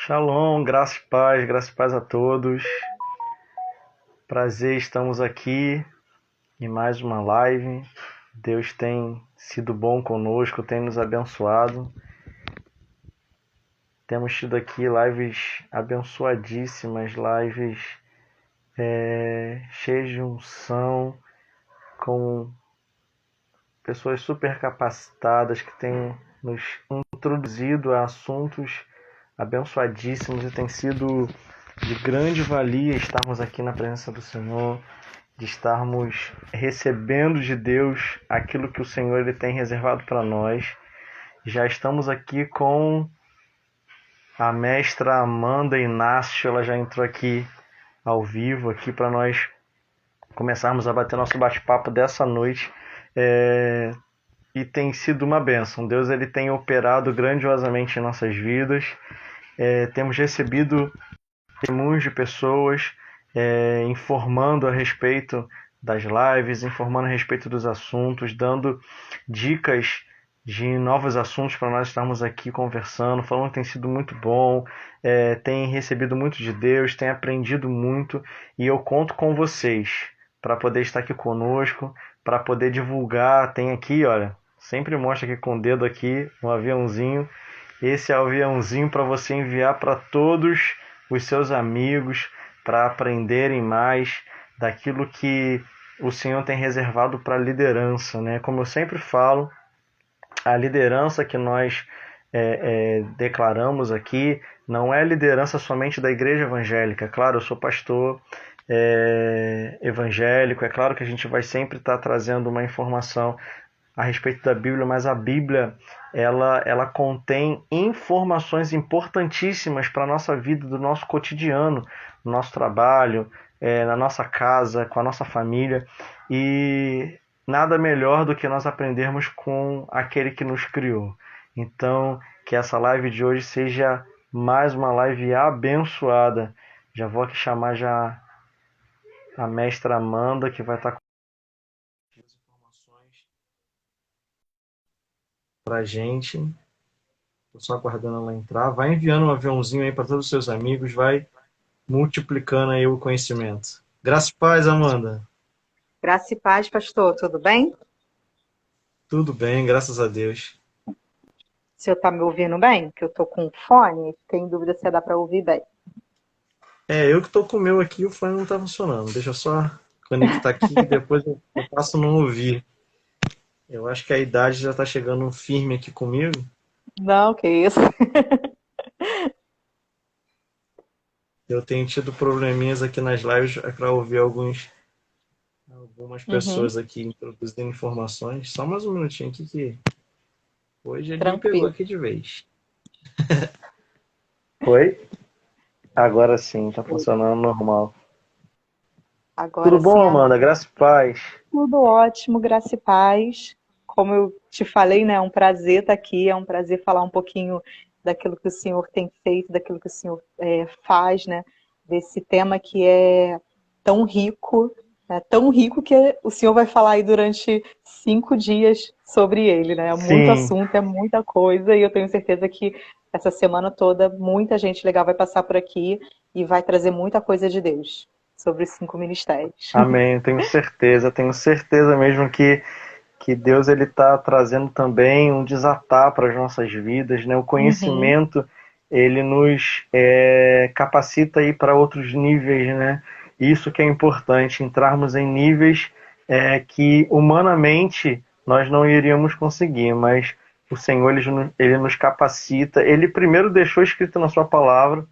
Shalom, graça e paz a todos. Prazer, estamos aqui em mais uma live. Deus tem sido bom conosco, tem nos abençoado. Temos tido aqui lives abençoadíssimas, lives cheias de unção, com pessoas super capacitadas que têm nos introduzido a assuntos abençoadíssimos e tem sido de grande valia estarmos aqui na presença do Senhor, de estarmos recebendo de Deus aquilo que o Senhor ele tem reservado para nós. Já estamos aqui com a mestra Amanda Inácio, ela já entrou aqui ao vivo aqui para nós começarmos a bater nosso bate-papo dessa noite. E tem sido uma bênção. Deus ele tem operado grandiosamente em nossas vidas. Temos recebido testemunhos de pessoas informando a respeito das lives, informando a respeito dos assuntos, dando dicas de novos assuntos para nós estarmos aqui conversando, falando que tem sido muito bom, tem recebido muito de Deus, tem aprendido muito, e eu conto com vocês para poder estar aqui conosco, para poder divulgar. Tem aqui, olha, sempre mostra aqui com o dedo aqui, um aviãozinho. Esse é o aviãozinho para você enviar para todos os seus amigos, para aprenderem mais daquilo que o Senhor tem reservado para a liderança, né? Como eu sempre falo, a liderança que nós declaramos aqui não é a liderança somente da igreja evangélica. Claro, eu sou pastor evangélico, é claro que a gente vai sempre estar trazendo uma informação a respeito da Bíblia, mas a Bíblia ela contém informações importantíssimas para a nossa vida, do nosso cotidiano, no nosso trabalho, na nossa casa, com a nossa família, e nada melhor do que nós aprendermos com aquele que nos criou. Então, que essa live de hoje seja mais uma live abençoada. Já vou aqui chamar já a mestra Amanda, que vai estar com as informações para a gente. Estou só aguardando ela entrar. Vai enviando um aviãozinho aí para todos os seus amigos, vai multiplicando aí o conhecimento. Graça e paz, Amanda. Graça e paz, pastor, tudo bem? Tudo bem, graças a Deus. O senhor está me ouvindo bem? Que eu estou com fone, tenho dúvida se dá para ouvir bem. Eu que estou com o meu aqui, o fone não está funcionando. Deixa eu só conectar aqui e depois eu passo a não ouvir. Eu acho que a idade já está chegando firme aqui comigo. Não, que isso. Eu tenho tido probleminhas aqui nas lives para ouvir algumas Uhum, pessoas aqui introduzindo informações. Só mais um minutinho aqui que hoje ele me pegou tranquilo. aqui de vez. Oi? Agora sim, tá funcionando normal. Tudo Agora bom, sim, Amanda? Graça e paz. tudo ótimo, graça e paz. Como eu te falei, né, é um prazer estar aqui, é um prazer falar um pouquinho daquilo que o senhor tem feito, daquilo que o senhor faz, né, desse tema que é tão rico, né, tão rico que o senhor vai falar aí durante 5 dias sobre ele, né? É muito Sim, assunto, é muita coisa, e eu tenho certeza que essa semana toda muita gente legal vai passar por aqui e vai trazer muita coisa de Deus sobre os 5 ministérios. amém. Tenho certeza mesmo que Deus ele está trazendo também um desatar para as nossas vidas, né? O Uhum. conhecimento ele nos capacita a ir para outros níveis, né? Isso que é importante, entrarmos em níveis que humanamente nós não iríamos conseguir, mas o Senhor ele nos capacita. Ele primeiro deixou escrito na sua palavra.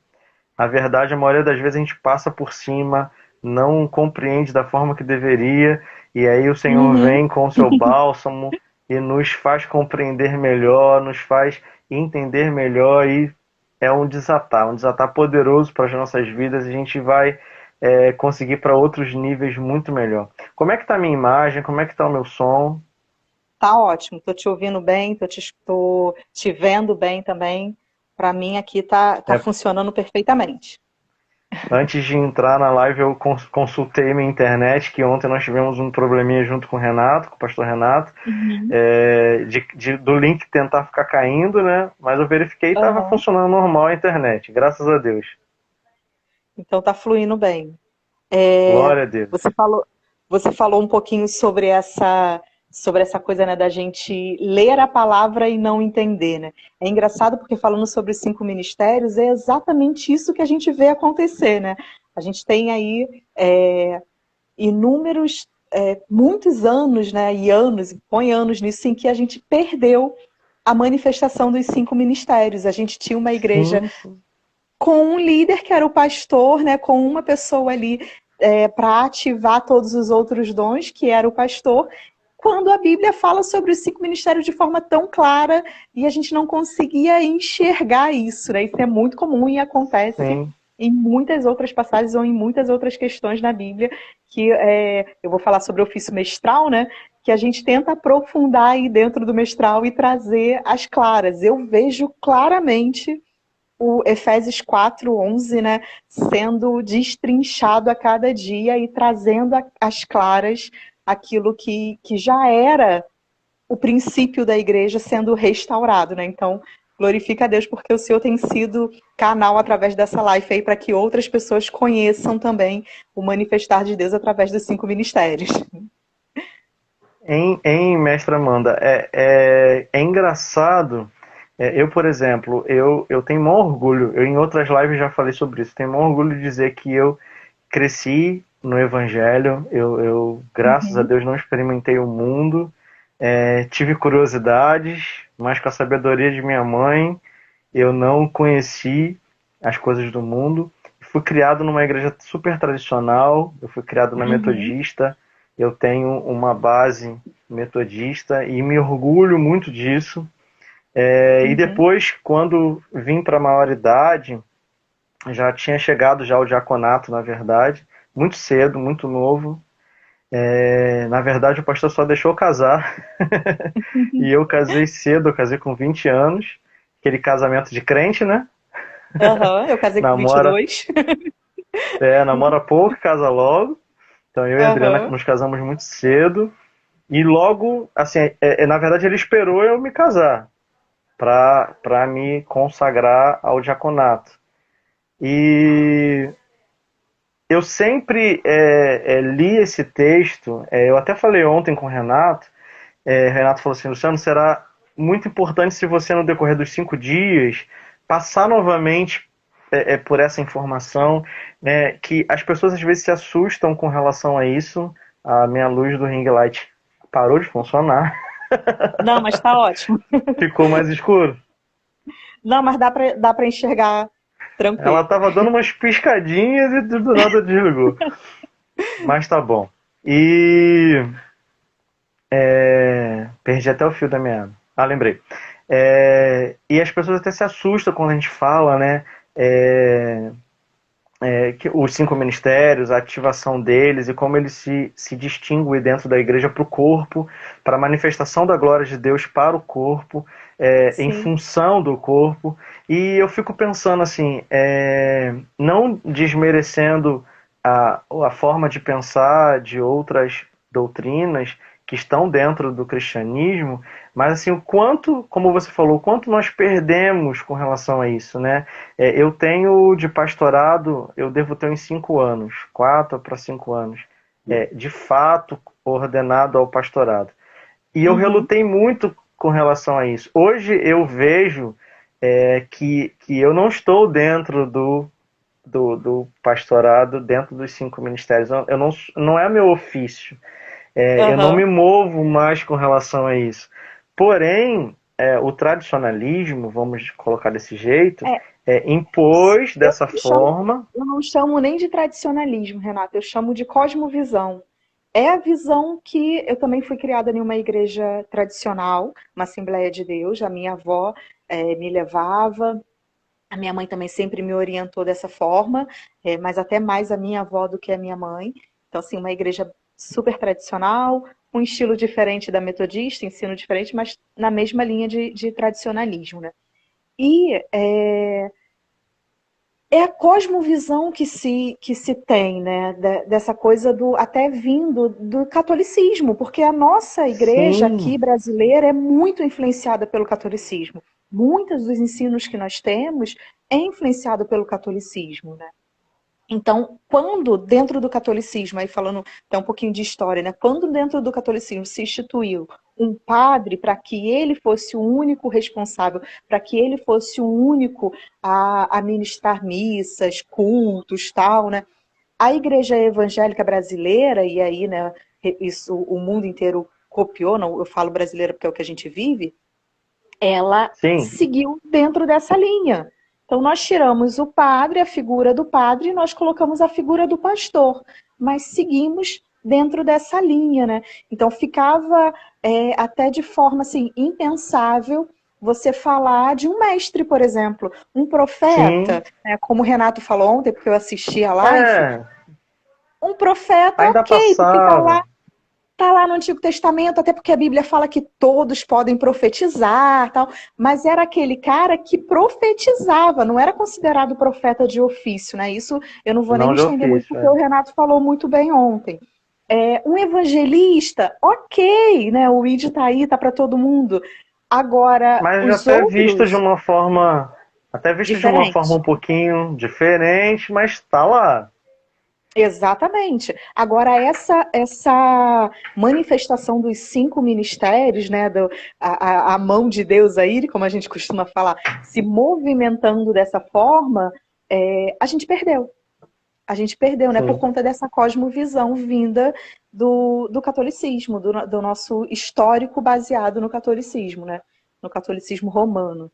A verdade, a maioria das vezes a gente passa por cima, não compreende da forma que deveria, e aí o Senhor Uhum. vem com o seu bálsamo e nos faz compreender melhor, nos faz entender melhor, e é um desatar poderoso para as nossas vidas, e a gente vai conseguir para outros níveis muito melhor. Como é que está a minha imagem? Como é que está o meu som? Tá ótimo, tô te ouvindo bem, tô te vendo bem também. Para mim aqui tá É, funcionando perfeitamente. Antes de entrar na live, eu consultei minha internet, que ontem nós tivemos um probleminha junto com o Renato, com o pastor Renato, Uhum. do link tentar ficar caindo, né? Mas eu verifiquei e estava Aham. funcionando normal a internet, graças a Deus. Então tá fluindo bem. É, Glória a Deus. você falou, você falou um pouquinho sobre essa coisa, né, da gente ler a palavra e não entender, né? É engraçado porque falando sobre os 5 ministérios, é exatamente isso que a gente vê acontecer, né? A gente tem aí inúmeros, muitos anos, né, e anos, põe anos nisso, em que a gente perdeu a manifestação dos 5 ministérios. A gente tinha uma igreja Sim, sim. com um líder que era o pastor, né, com uma pessoa ali para ativar todos os outros dons, que era o pastor, quando a Bíblia fala sobre os 5 ministérios de forma tão clara e a gente não conseguia enxergar isso, né? Isso é muito comum e acontece Sim. em muitas outras passagens ou em muitas outras questões na Bíblia, que eu vou falar sobre o ofício mestral, né? Que a gente tenta aprofundar aí dentro do mestral e trazer as claras. Eu vejo claramente o Efésios 4:11, né, sendo destrinchado a cada dia e trazendo às claras aquilo que já era o princípio da igreja sendo restaurado, né? Então, glorifica a Deus porque o Senhor tem sido canal através dessa live aí para que outras pessoas conheçam também o manifestar de Deus através dos 5 ministérios. Mestra Amanda, é engraçado. Eu, por exemplo, eu tenho maior orgulho, eu em outras lives já falei sobre isso, tenho maior orgulho de dizer que eu cresci no Evangelho, graças a Uhum, Deus, não experimentei o mundo, tive curiosidades, mas com a sabedoria de minha mãe, eu não conheci as coisas do mundo. Fui criado numa igreja super tradicional, eu fui criado na uhum, Metodista, eu tenho uma base metodista e me orgulho muito disso. E uhum, depois, quando vim para a maioridade, já tinha chegado já o diaconato, na verdade, muito cedo, muito novo. Na verdade, o pastor só deixou casar. E eu casei cedo, eu casei com 20 anos. Aquele casamento de crente, né? uhum, eu casei com Namora, 22. namora pouco, casa logo. Então eu e a Adriana Uhum, nos casamos muito cedo. E logo, assim, na verdade ele esperou eu me casar para me consagrar ao diaconato. E eu sempre li esse texto, eu até falei ontem com o Renato, Renato falou assim, Luciano, será muito importante se você no decorrer dos 5 dias passar novamente por essa informação, né, que as pessoas às vezes se assustam com relação a isso. A minha luz do ring light parou de funcionar, não, mas tá ótimo. ficou mais escuro. Não, mas dá pra enxergar Ela tranquilo. estava dando umas piscadinhas e do nada desligou. Mas tá bom. E perdi até o fio da meada. Ah, lembrei. E as pessoas até se assustam quando a gente fala, né? É, que os 5 ministérios, a ativação deles e como eles se distinguem dentro da igreja para o corpo, para a manifestação da glória de Deus para o corpo, em Sim. função do corpo. E eu fico pensando assim, não desmerecendo a forma de pensar de outras doutrinas que estão dentro do cristianismo, mas assim, o quanto, como você falou, o quanto nós perdemos com relação a isso, né? Eu tenho de pastorado, eu devo ter uns 5 anos, 4 para 5 anos, de fato ordenado ao pastorado. E eu Uhum. relutei muito com relação a isso. Hoje eu vejo que eu não estou dentro do pastorado, dentro dos 5 ministérios. Eu não é meu ofício. Eu não me Aham. movo mais com relação a isso. Porém, o tradicionalismo, vamos colocar desse jeito, É, impôs eu dessa não chamo, forma. eu não chamo nem de tradicionalismo, Renata, eu chamo de cosmovisão. É a visão que eu também fui criada em uma igreja tradicional, uma Assembleia de Deus. A minha avó me levava, a minha mãe também sempre me orientou dessa forma, mas até mais a minha avó do que a minha mãe. Então, assim, uma igreja super tradicional, um estilo diferente da metodista, ensino diferente, mas na mesma linha de tradicionalismo, né? E é a cosmovisão que se tem, né? Dessa coisa do até vindo do catolicismo, porque a nossa igreja Sim, aqui brasileira é muito influenciada pelo catolicismo. Muitos dos ensinos que nós temos é influenciado pelo catolicismo, né? Então, quando dentro do catolicismo, aí falando até um pouquinho de história, né? Quando dentro do catolicismo se instituiu um padre para que ele fosse o único responsável, para que ele fosse o único a ministrar missas, cultos, tal, né? A igreja evangélica brasileira, e aí, né, isso o mundo inteiro copiou, não, eu falo brasileira porque é o que a gente vive, ela sim, seguiu dentro dessa linha. Então, nós tiramos o padre, a figura do padre, e nós colocamos a figura do pastor, mas seguimos dentro dessa linha, né? Então, ficava até de forma assim, impensável você falar de um mestre, por exemplo, um sim. profeta, né? Como o Renato falou ontem, porque eu assisti a live, É, um profeta, ainda ok, porque passava. tá lá no Antigo Testamento, até porque a Bíblia fala que todos podem profetizar, tal, mas era aquele cara que profetizava, não era considerado profeta de ofício, né? Isso eu não vou nem Não me de estender muito, ofício, porque o é. Renato falou muito bem ontem. Um evangelista, ok, né? O ID tá aí, tá para todo mundo. Agora, Mas os outros, até visto de uma forma diferente. um pouquinho diferente, mas tá lá. Exatamente. Agora, essa manifestação dos 5 ministérios, né, a mão de Deus aí, como a gente costuma falar, se movimentando dessa forma, a gente perdeu. A gente perdeu, né, por Sim. conta dessa cosmovisão vinda do catolicismo, do nosso histórico baseado no catolicismo, né, no catolicismo romano.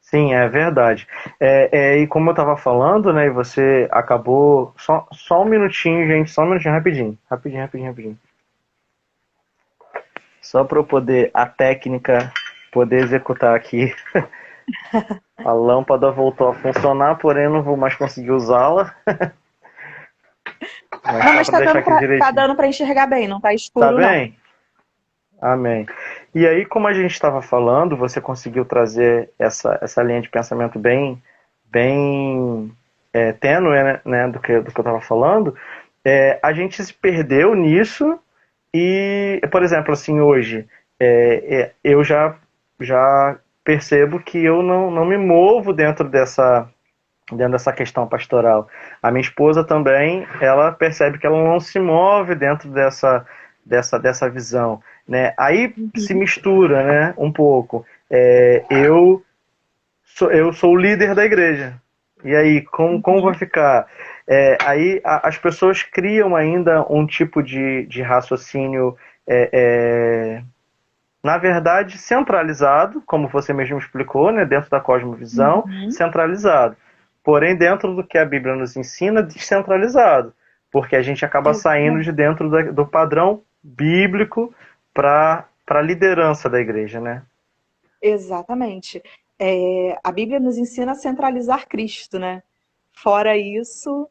Sim, é verdade. E como eu estava falando, né, e você acabou. Só um minutinho, gente, só um minutinho, rapidinho. Rapidinho, rapidinho, rapidinho. Só para eu poder, a técnica, poder executar aqui. A lâmpada voltou a funcionar, porém eu não vou mais conseguir usá-la. Mas Não, só mas para deixar aqui tá direitinho. dando para enxergar bem, não tá Tá escuro, não. bem? Amém. E aí, como a gente estava falando, você conseguiu trazer essa linha de pensamento bem tênue, né, do que eu estava falando. A gente se perdeu nisso e, por exemplo, assim, hoje, eu já percebo que eu não me movo dentro dessa questão pastoral. A minha esposa também, ela percebe que ela não se move dentro dessa visão, né? Aí se Uhum. mistura, né, um pouco. Eu sou o líder da igreja. E aí, como vai Uhum. ficar? As pessoas criam ainda um tipo de raciocínio, é, é, na verdade, centralizado, como você mesmo explicou, né, dentro da cosmovisão, Uhum. centralizado. Porém, dentro do que a Bíblia nos ensina, descentralizado. Porque a gente acaba saindo de Exatamente. dentro do padrão bíblico para a liderança da igreja, né? Exatamente. A Bíblia nos ensina a centralizar Cristo, né? Fora isso,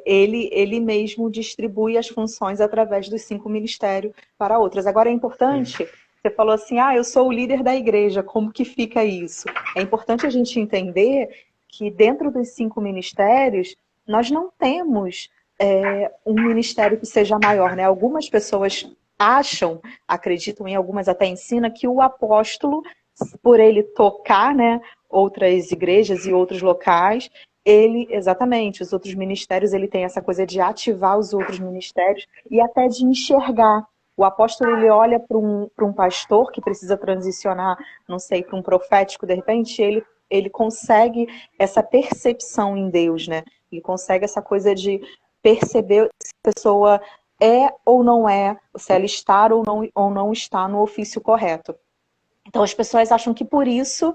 ele mesmo distribui as funções através dos 5 ministérios para outras. Agora é Sim. importante, você falou assim, eu sou o líder da igreja, como que fica isso? É importante a gente entender que dentro dos 5 ministérios, nós não temos um ministério que seja maior, né? Algumas pessoas acham, acreditam em algumas até ensina que o apóstolo, por ele tocar, né, outras igrejas e outros locais, ele, exatamente, os outros ministérios, ele tem essa coisa de ativar os outros ministérios e até de enxergar. O apóstolo, ele olha para um pastor que precisa transicionar, não sei, para um profético, de repente, ele consegue essa percepção em Deus, né? Ele consegue essa coisa de perceber se a pessoa é ou não é, se ela está ou não está no ofício correto. Então as pessoas acham que por isso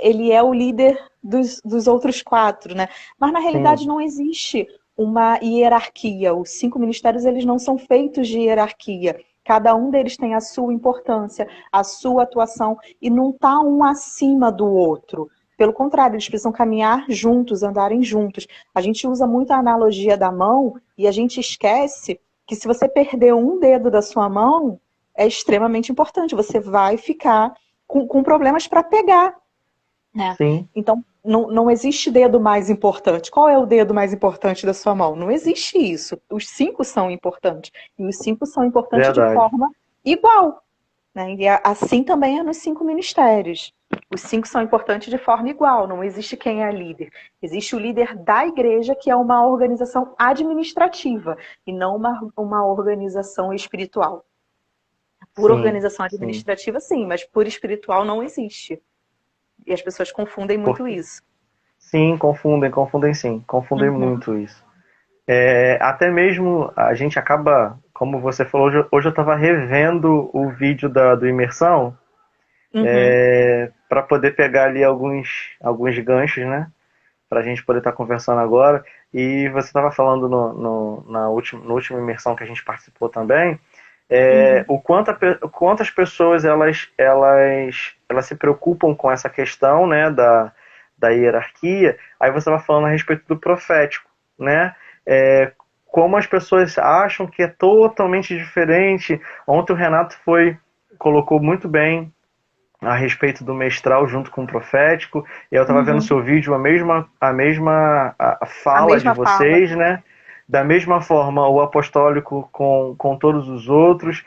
ele é o líder dos outros 4, né? Mas na realidade Sim. não existe uma hierarquia. Os 5 ministérios eles não são feitos de hierarquia. Cada um deles tem a sua importância, a sua atuação e não está um acima do outro. Pelo contrário, eles precisam caminhar juntos, andarem juntos. A gente usa muito a analogia da mão e a gente esquece que se você perder um dedo da sua mão, é extremamente importante. Você vai ficar com problemas para pegar. né? Sim, Então, não existe dedo mais importante. Qual é o dedo mais importante da sua mão? Não existe isso. Os 5 são importantes. E os 5 são importantes de verdade. forma igual, né? E assim também é nos 5 ministérios. Os 5 são importantes de forma igual. Não existe quem é líder. Existe o líder da igreja, que é uma organização administrativa, e não uma organização espiritual. Por Sim, organização sim. administrativa, sim, mas por espiritual não existe. E as pessoas confundem muito Porque, isso. sim, confundem sim. Confundem Uhum, muito isso. Até mesmo a gente acaba, como você falou, hoje eu estava revendo o vídeo do Imersão uhum, para poder pegar ali alguns ganchos, né? Para a gente poder estar conversando agora. E você estava falando no último Imersão que a gente participou também, uhum, o quanto as pessoas elas se preocupam com essa questão, né, da hierarquia. Aí você estava falando a respeito do profético, né? É, como as pessoas acham que é totalmente diferente. Ontem o Renato colocou muito bem a respeito do mestral junto com o profético. E eu estava vendo o uhum. seu vídeo, a A fala de mesma fala. vocês, né? Da mesma forma, o apostólico com todos os outros.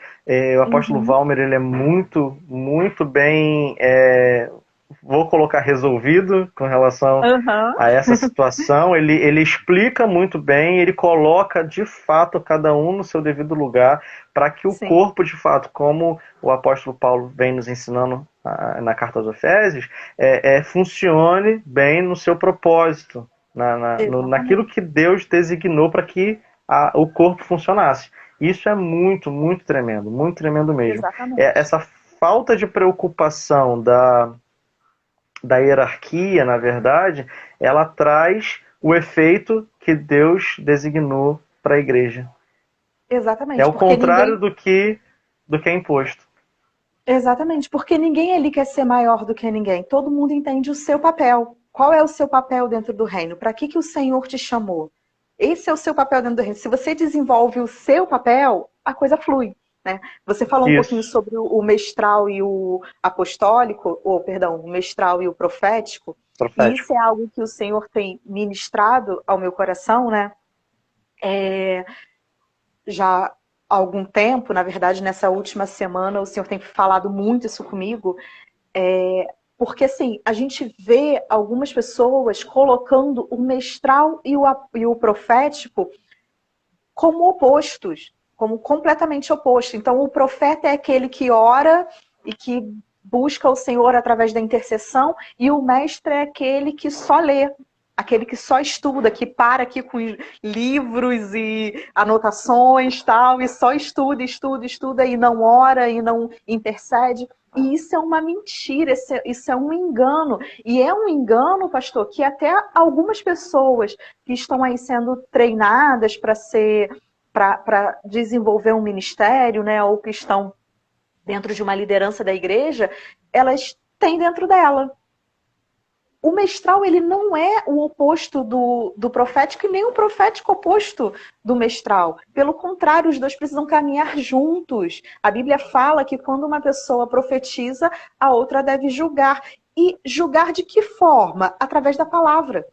O apóstolo Uhum, Valmer, ele é muito, muito bem, vou colocar resolvido com relação aham, a essa situação. Ele explica muito bem, ele coloca de fato cada um no seu devido lugar para que o sim, corpo, de fato, como o apóstolo Paulo vem nos ensinando na carta aos Efésios, funcione bem no seu propósito, naquilo exatamente, que Deus designou para que o corpo funcionasse. Isso é muito tremendo mesmo. exatamente, Essa falta de preocupação da hierarquia, na verdade, ela traz o efeito que Deus designou para a igreja. É exatamente, o porque contrário ninguém, do que é imposto. exatamente, porque ninguém ali quer ser maior do que ninguém. Todo mundo entende o seu papel. Qual é o seu papel dentro do reino? Para que o Senhor te chamou? Esse é o seu papel dentro do reino. Se você desenvolve o seu papel, a coisa flui, né? Você falou um pouquinho Isso, sobre o mestral e o apostólico, ou perdão, o mestral e o profético, e isso profético. é algo que o Senhor tem ministrado ao meu coração, né? Já há algum tempo, na verdade, nessa última semana, o Senhor tem falado muito isso comigo, porque assim, a gente vê algumas pessoas colocando o mestral e o profético como opostos, como completamente oposto. Então, o profeta é aquele que ora e que busca o Senhor através da intercessão, e o mestre é aquele que só lê, aquele que só estuda, que para aqui com livros e anotações tal, e só estuda, estuda, estuda e não ora e não intercede. E isso é uma mentira, isso é um engano. E é um engano, pastor, que até algumas pessoas que estão aí sendo treinadas para desenvolver um ministério, né, ou que estão dentro de uma liderança da igreja, elas têm dentro dela. O mestral, ele não é o oposto do profético e nem o profético oposto do mestral. Pelo contrário, os dois precisam caminhar juntos. A Bíblia fala que quando uma pessoa profetiza, a outra deve julgar. E julgar de que forma? Através da palavra.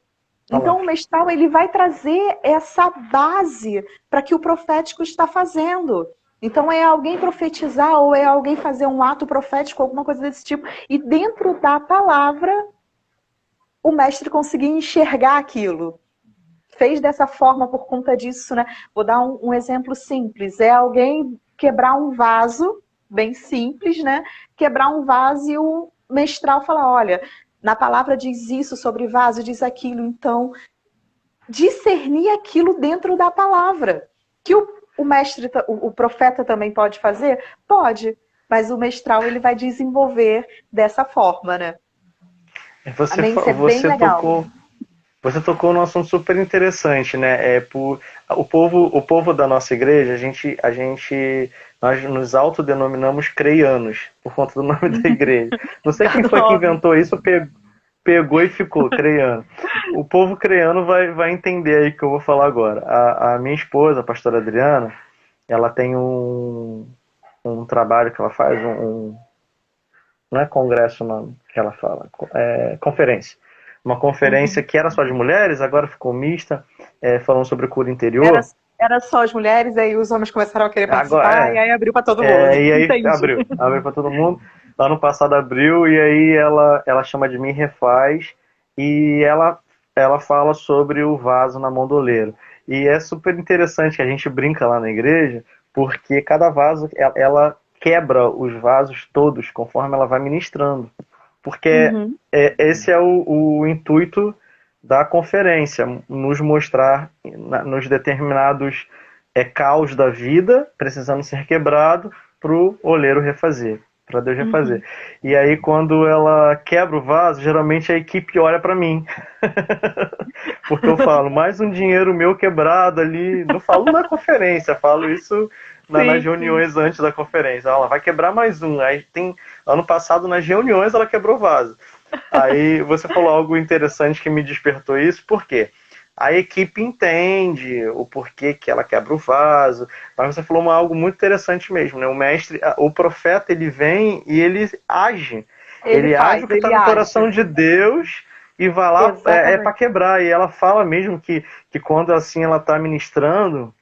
Então, o Palavra. mestral ele vai trazer essa base para que o profético está fazendo. Então, é alguém profetizar ou é alguém fazer um ato profético, alguma coisa desse tipo. E dentro da palavra, o mestre conseguir enxergar aquilo. Fez dessa forma por conta disso, né? Vou dar um exemplo simples. É alguém quebrar um vaso, bem simples, né? Quebrar um vaso e o mestral falar, olha, na palavra diz isso sobre vaso, diz aquilo. Então, discernir aquilo dentro da palavra. Que o mestre, o profeta também pode fazer? Pode, mas o mestral ele vai desenvolver dessa forma, né? Você, Amém? Isso é bem você legal. tocou Você tocou num assunto super interessante, né? O povo da nossa igreja, nós nos autodenominamos creianos, por conta do nome da igreja. Não sei quem foi que Adoro. inventou isso, pegou e ficou, creiano. O povo creiano vai entender aí o que eu vou falar agora. A minha esposa, a pastora Adriana, ela tem um trabalho que ela faz, Não é congresso não, que ela fala, é conferência. Uma conferência Uhum. que era só de mulheres, agora ficou mista, falando sobre cura Era, interior. era só as mulheres, aí os homens começaram a querer participar, e Agora, aí abriu para todo mundo. e aí Entendi. abriu para todo mundo. Ano passado abriu e aí ela chama de Me Refaz e ela fala sobre o vaso na mão do oleiro. E é super interessante que a gente brinca lá na igreja, porque cada vaso ela quebra os vasos todos conforme ela vai ministrando. Porque Uhum, esse é o intuito da conferência, nos mostrar nos determinados caos da vida, precisando ser quebrado, para o oleiro refazer, para Deus refazer. uhum. E aí, quando ela quebra o vaso, geralmente a equipe olha para mim. Porque eu falo, mais um dinheiro meu quebrado ali. Não falo na conferência, falo isso nas Sim, sim. reuniões antes da conferência. Ela vai quebrar mais um. Aí tem. Ano passado, nas reuniões, ela quebrou o vaso. Aí você falou algo interessante que me despertou isso, por quê? A equipe entende o porquê que ela quebra o vaso, mas você falou algo muito interessante mesmo, né? O mestre, o profeta, ele vem e ele age. Ele Ele age o faz, que está ele no age. coração de Deus e vai lá para Exatamente. quebrar. E ela fala mesmo que quando assim ela está ministrando,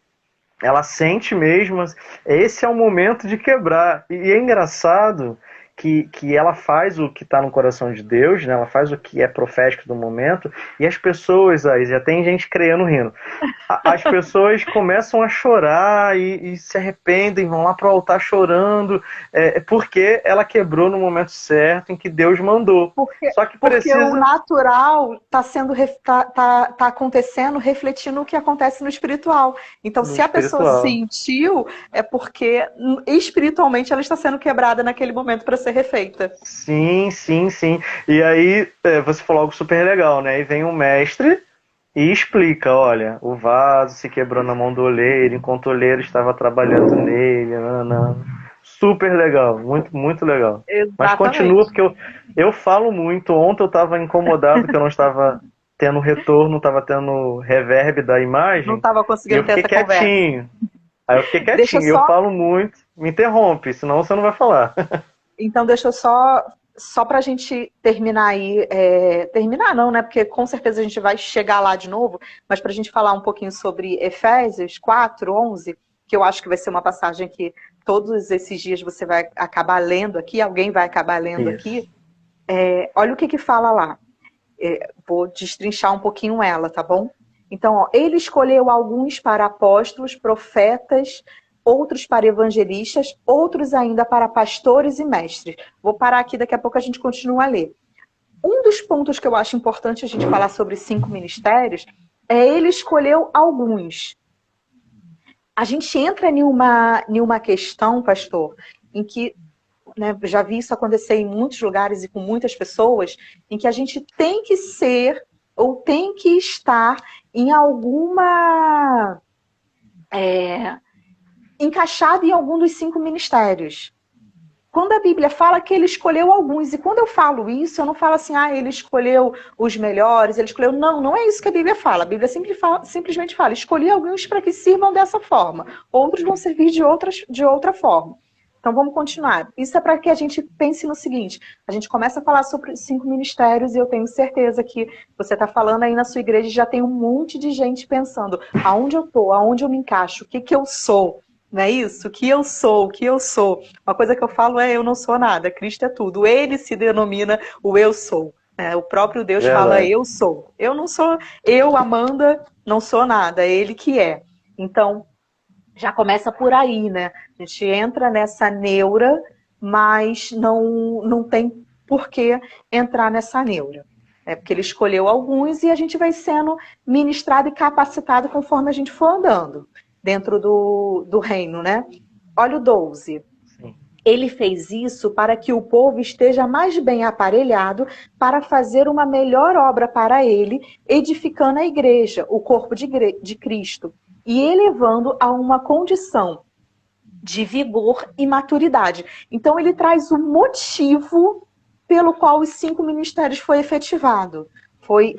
ela sente mesmo, esse é o momento de quebrar. E é engraçado que ela faz o que está no coração de Deus, né? Ela faz o que é profético do momento, e as pessoas, aí já tem gente creendo, rindo. As pessoas começam a chorar e se arrependem, vão lá para o altar chorando, porque ela quebrou no momento certo em que Deus mandou. Porque, Só que porque o precisa natural está sendo tá acontecendo, refletindo o que acontece no espiritual. Então, do se a pessoa espiritual. sentiu, é porque espiritualmente ela está sendo quebrada naquele momento para ser refeita. Sim, sim, sim. E aí você falou algo super legal, né? E vem um mestre e explica, olha, o vaso se quebrou na mão do oleiro, enquanto o oleiro estava trabalhando nele. Nananã. Super legal, muito, muito legal. Mas continua, Exatamente. porque eu falo muito. Ontem eu estava incomodado que eu não estava tendo retorno, não estava tendo reverb da Não imagem, estava e eu conseguindo ter fiquei essa conversa. quietinho. Aí eu fiquei Deixa eu quietinho, eu só falo muito, me interrompe, senão você não vai falar. Então, deixa eu só para a gente terminar aí, terminar não, né? Porque com certeza a gente vai chegar lá de novo, mas para a gente falar um pouquinho sobre Efésios 4:11, que eu acho que vai ser uma passagem que todos esses dias você vai acabar lendo aqui, alguém vai acabar lendo Isso. aqui. Olha o que fala lá. Vou destrinchar um pouquinho ela, tá bom? Então, ó, ele escolheu alguns para apóstolos, profetas, outros para evangelistas, outros ainda para pastores e mestres. Vou parar aqui, daqui a pouco a gente continua a ler. Um dos pontos que eu acho importante a gente falar sobre 5 ministérios é ele escolheu alguns. A gente entra em uma questão, pastor, em que, né, já vi isso acontecer em muitos lugares e com muitas pessoas, em que a gente tem que ser ou tem que estar em alguma. É, encaixado em algum dos 5 ministérios. Quando a Bíblia fala que ele escolheu alguns, e quando eu falo isso, eu não falo assim, ele escolheu os melhores, ele escolheu. Não, não é isso que a Bíblia fala. A Bíblia simplesmente fala, escolhi alguns para que sirvam dessa forma, outros vão servir de outra forma. Então vamos continuar. Isso é para que a gente pense no seguinte: a gente começa a falar sobre os 5 ministérios, e eu tenho certeza que você está falando aí na sua igreja, já tem um monte de gente pensando aonde eu estou, aonde eu me encaixo, o que eu sou. Não é isso? O que eu sou, o que eu sou. Uma coisa que eu falo é eu não sou nada, Cristo é tudo. Ele se denomina o eu sou. O próprio Deus fala Verdade. eu sou. Eu não sou, eu, Amanda, não sou nada, é ele que é. Então, já começa por aí, né? A gente entra nessa neura, mas não tem por que entrar nessa neura. É porque ele escolheu alguns e a gente vai sendo ministrado e capacitado conforme a gente for andando dentro do reino, né? Olha o 12. Sim. Ele fez isso para que o povo esteja mais bem aparelhado para fazer uma melhor obra para ele, edificando a igreja, o corpo de Cristo, e elevando a uma condição de vigor e maturidade. Então, ele traz o motivo pelo qual os 5 ministérios foi efetivado, foi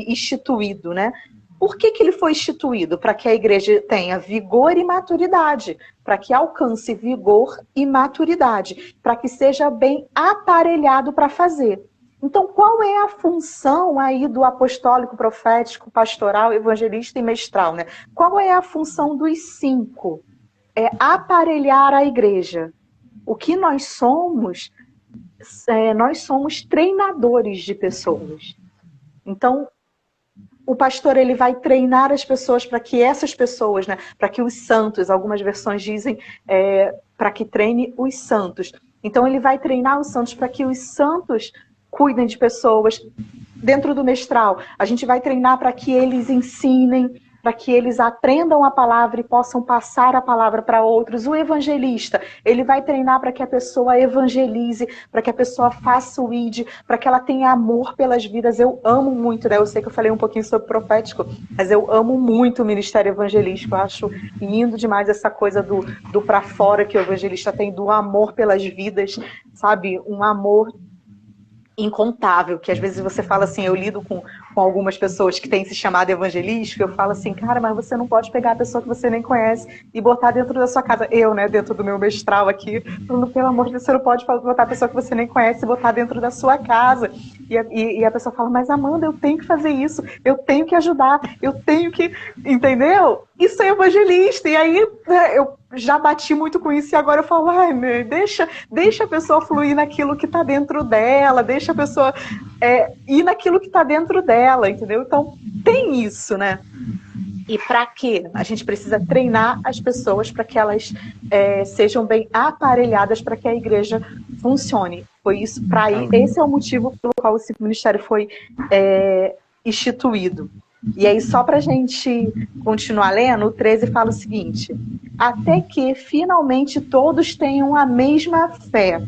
instituído, né? Por que ele foi instituído? Para que a igreja tenha vigor e maturidade, para que alcance vigor e maturidade, para que seja bem aparelhado para fazer. Então, qual é a função aí do apostólico, profético, pastoral, evangelista e mestral, né? Qual é a função dos 5? É aparelhar a igreja. O que nós somos treinadores de pessoas. Então, o pastor ele vai treinar as pessoas para que essas pessoas, né, para que os santos, algumas versões dizem, para que treine os santos. Então, ele vai treinar os santos para que os santos cuidem de pessoas. Dentro do mestral, a gente vai treinar para que eles ensinem, para que eles aprendam a palavra e possam passar a palavra para outros. O evangelista, ele vai treinar para que a pessoa evangelize, para que a pessoa faça o ID, para que ela tenha amor pelas vidas. Eu amo muito, né? Eu sei que eu falei um pouquinho sobre profético, mas eu amo muito o ministério evangelístico. Eu acho lindo demais essa coisa do para fora que o evangelista tem, do amor pelas vidas, sabe? Um amor incontável, que às vezes você fala assim, eu lido com algumas pessoas que têm se chamado evangelístico, eu falo assim, cara, mas você não pode pegar a pessoa que você nem conhece e botar dentro da sua casa. Eu, né, dentro do meu mestral aqui, falando, pelo amor de Deus, você não pode botar a pessoa que você nem conhece e botar dentro da sua casa. E a pessoa fala, mas Amanda, eu tenho que fazer isso, eu tenho que ajudar, eu tenho que... Entendeu? Isso é evangelista. E aí, né, eu já bati muito com isso e agora eu falo, ai, meu, deixa a pessoa fluir naquilo que está dentro dela, deixa a pessoa ir naquilo que está dentro dela, entendeu? Então, tem isso, né? E para quê? A gente precisa treinar as pessoas para que elas sejam bem aparelhadas para que a igreja funcione. Foi isso, esse é o motivo pelo qual esse ministério foi instituído. E aí, só para a gente continuar lendo, o 13 fala o seguinte: até que finalmente todos tenham a mesma fé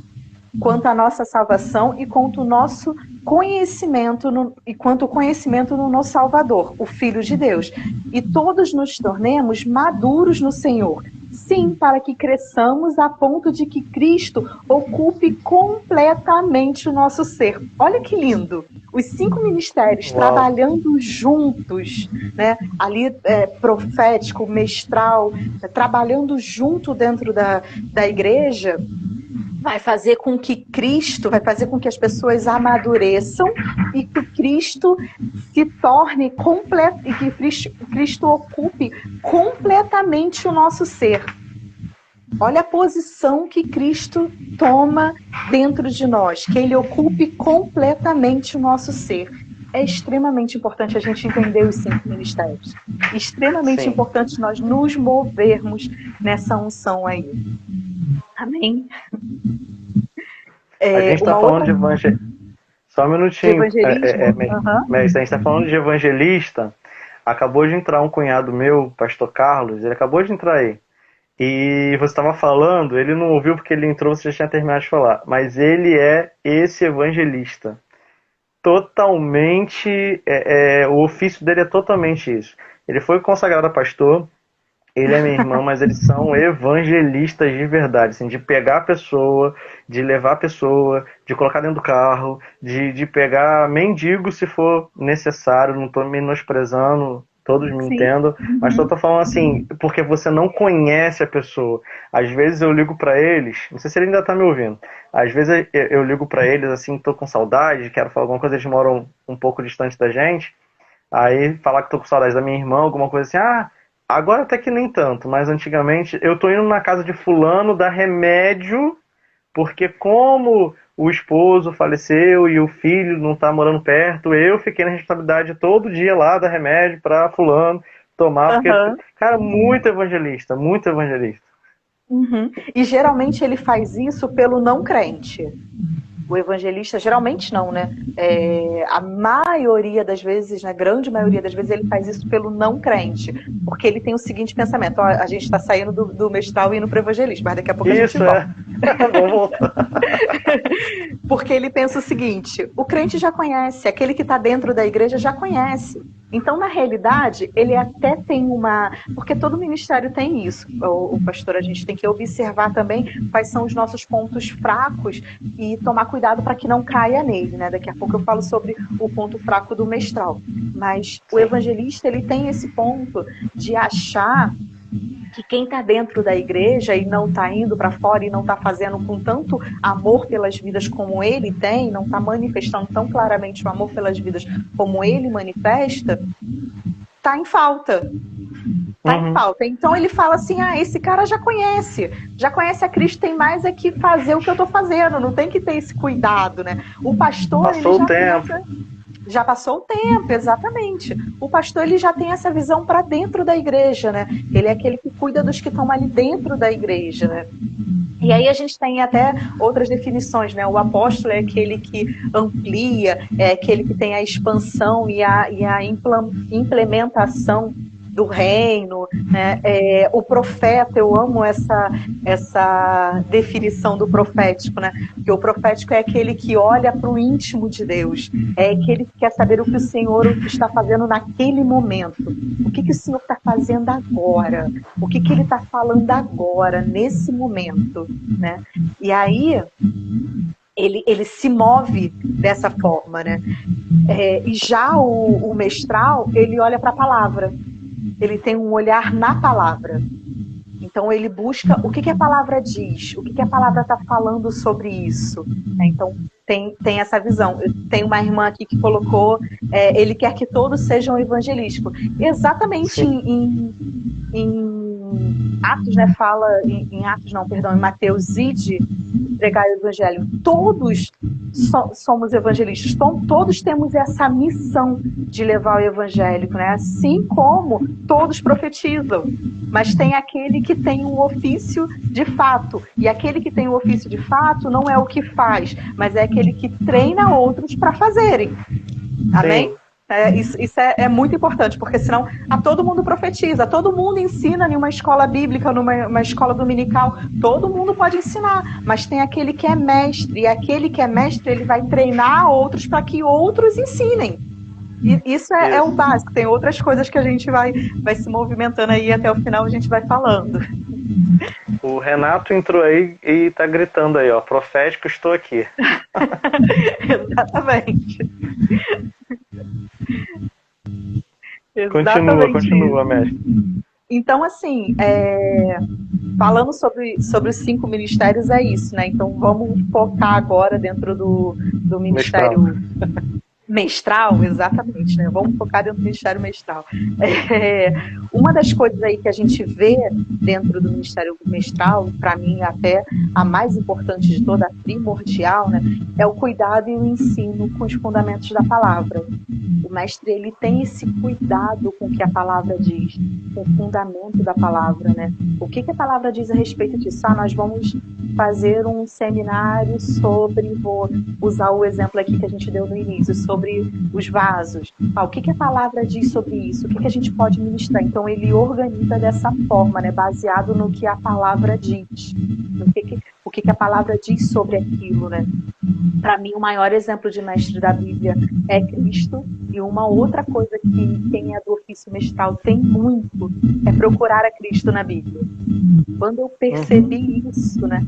quanto à nossa salvação e quanto o nosso conhecimento quanto o conhecimento no nosso Salvador, o Filho de Deus, e todos nos tornemos maduros no Senhor. Sim, para que cresçamos a ponto de que Cristo ocupe completamente o nosso ser. Olha que lindo! Os 5 ministérios trabalhando juntos, né? Ali profético, mestral, trabalhando junto dentro da igreja, vai fazer com que as pessoas amadureçam e que Cristo se torne completo e que Cristo ocupe completamente o nosso ser. Olha a posição que Cristo toma dentro de nós, que ele ocupe completamente o nosso ser. É extremamente importante a gente entender os 5 ministérios. Extremamente importante nós nos movermos nessa unção aí. Amém? A gente está falando de evangelista. Só um minutinho. A gente está falando de evangelista. Acabou de entrar um cunhado meu, pastor Carlos, ele acabou de entrar aí. E você estava falando, ele não ouviu porque ele entrou, você já tinha terminado de falar. Mas ele é esse evangelista. Totalmente, o ofício dele é totalmente isso. Ele foi consagrado a pastor, ele é minha irmã, mas eles são evangelistas de verdade, assim, de pegar a pessoa, de levar a pessoa, de colocar dentro do carro, de pegar mendigo se for necessário. Não estou menosprezando, todos me entendam, mas só estou falando assim, porque você não conhece a pessoa. Às vezes eu ligo para eles, não sei se ele ainda está me ouvindo, às vezes eu ligo para eles assim, estou com saudade, quero falar alguma coisa, eles moram um pouco distante da gente, aí falar que estou com saudade da minha irmã, alguma coisa assim, agora até que nem tanto, mas antigamente eu tô indo na casa de fulano dar remédio, porque como o esposo faleceu e o filho não tá morando perto, eu fiquei na responsabilidade todo dia lá dar remédio pra fulano tomar, porque, cara, muito evangelista, muito evangelista. E geralmente ele faz isso pelo não crente. O evangelista, geralmente não, né? A maioria das vezes, na grande maioria das vezes, ele faz isso pelo não crente. Porque ele tem o seguinte pensamento: a gente está saindo do mestral e indo para o evangelista, mas daqui a pouco a gente volta. Vamos voltar. Porque ele pensa o seguinte: o crente já conhece, aquele que está dentro da igreja já conhece. Então, na realidade, ele até tem uma... Porque todo ministério tem isso. O pastor, a gente tem que observar também quais são os nossos pontos fracos e tomar cuidado para que não caia nele, né? Daqui a pouco eu falo sobre o ponto fraco do mestral. Mas o evangelista, ele tem esse ponto de achar que quem está dentro da igreja e não está indo para fora e não está fazendo com tanto amor pelas vidas como ele tem, não está manifestando tão claramente o amor pelas vidas como ele manifesta, está em falta. Está em falta. Então ele fala assim, esse cara já conhece a Cristo, tem mais é que fazer o que eu estou fazendo, não tem que ter esse cuidado, né? O pastor, Passou ele já o tempo. Já passou o tempo, exatamente. O pastor, ele já tem essa visão para dentro da igreja, né? Ele é aquele que cuida dos que estão ali dentro da igreja, né? E aí a gente tem até outras definições, né? O apóstolo é aquele que amplia, é aquele que tem a expansão e a implementação do reino, né? O profeta, eu amo essa definição do profético, né? Porque o profético é aquele que olha para o íntimo de Deus, é aquele que quer saber o que o Senhor está fazendo naquele momento, o que o Senhor está fazendo agora, o que ele está falando agora, nesse momento, né? E aí ele se move dessa forma, né? E já o mestral, ele olha para a palavra. Ele tem um olhar na palavra. Então ele busca o que a palavra diz, o que a palavra está falando sobre isso. Então tem essa visão. Tem uma irmã aqui que colocou, ele quer que todos sejam evangelísticos. Exatamente em Atos, né, fala, em Mateus, ide pregar o evangelho. Todos somos evangelistas, todos temos essa missão de levar o evangélico, né? Assim como todos profetizam, mas tem aquele que tem um ofício de fato, e aquele que tem o ofício de fato não é o que faz, mas é aquele que treina outros para fazerem. Amém? Sim. Isso é muito importante, porque senão todo mundo profetiza, todo mundo ensina em uma escola bíblica, numa escola dominical, todo mundo pode ensinar, mas tem aquele que é mestre, e aquele que é mestre, ele vai treinar outros para que outros ensinem. E isso é o básico, tem outras coisas que a gente vai se movimentando aí, até o final a gente vai falando. O Renato entrou aí e tá gritando aí, ó, profético, estou aqui. Exatamente. Continua, mestre. Então, assim, falando sobre os 5 ministérios, é isso, né? Então, vamos focar agora dentro do ministério mestral, exatamente, né? Vamos focar dentro do ministério mestral. Uma das coisas aí que a gente vê dentro do ministério mestral, para mim até a mais importante de toda, a primordial, né, é o cuidado e o ensino com os fundamentos da palavra. O mestre, ele tem esse cuidado com o que a palavra diz, com o fundamento da palavra, né? O que a palavra diz a respeito disso? Nós vamos fazer um seminário sobre, vou usar o exemplo aqui que a gente deu no início, sobre os vasos. O que a palavra diz sobre isso? O que a gente pode ministrar? Então ele organiza dessa forma, né, baseado no que a palavra diz. O que a palavra diz sobre aquilo, né? Para mim, o maior exemplo de mestre da Bíblia é Cristo. E uma outra coisa que quem é do ofício mestral tem muito é procurar a Cristo na Bíblia. Quando eu percebi isso, né,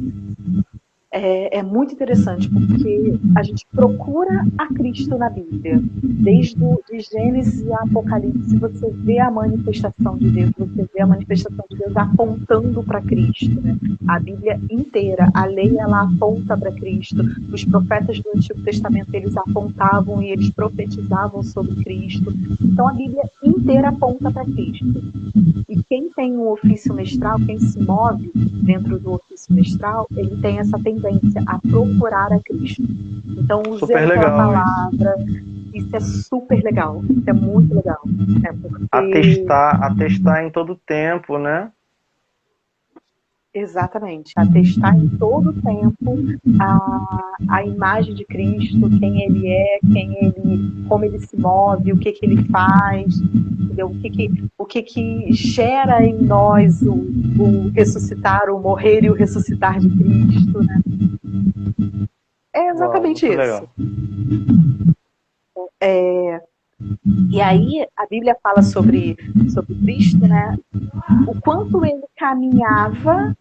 é muito interessante, porque a gente procura a Cristo na Bíblia. Desde de Gênesis a Apocalipse, você vê a manifestação de Deus, você vê a manifestação de Deus apontando para Cristo, né? A Bíblia inteira, a lei, ela aponta para Cristo. Os profetas do Antigo Testamento, eles apontavam e eles profetizavam sobre Cristo. Então, a Bíblia inteira aponta para Cristo. E quem tem um ofício mestral, quem se move dentro do ofício mestral, ele tem essa tendência a procurar a Cristo. Então, usando a palavra, isso é super legal, isso é muito legal. Né? Porque... Atestar em todo tempo, né? Exatamente, atestar em todo tempo a imagem de Cristo, quem ele é, como ele se move, o que ele faz, entendeu? O que gera em nós o ressuscitar, o morrer e o ressuscitar de Cristo, né? É exatamente isso. E aí a Bíblia fala sobre Cristo, né? O quanto ele caminhava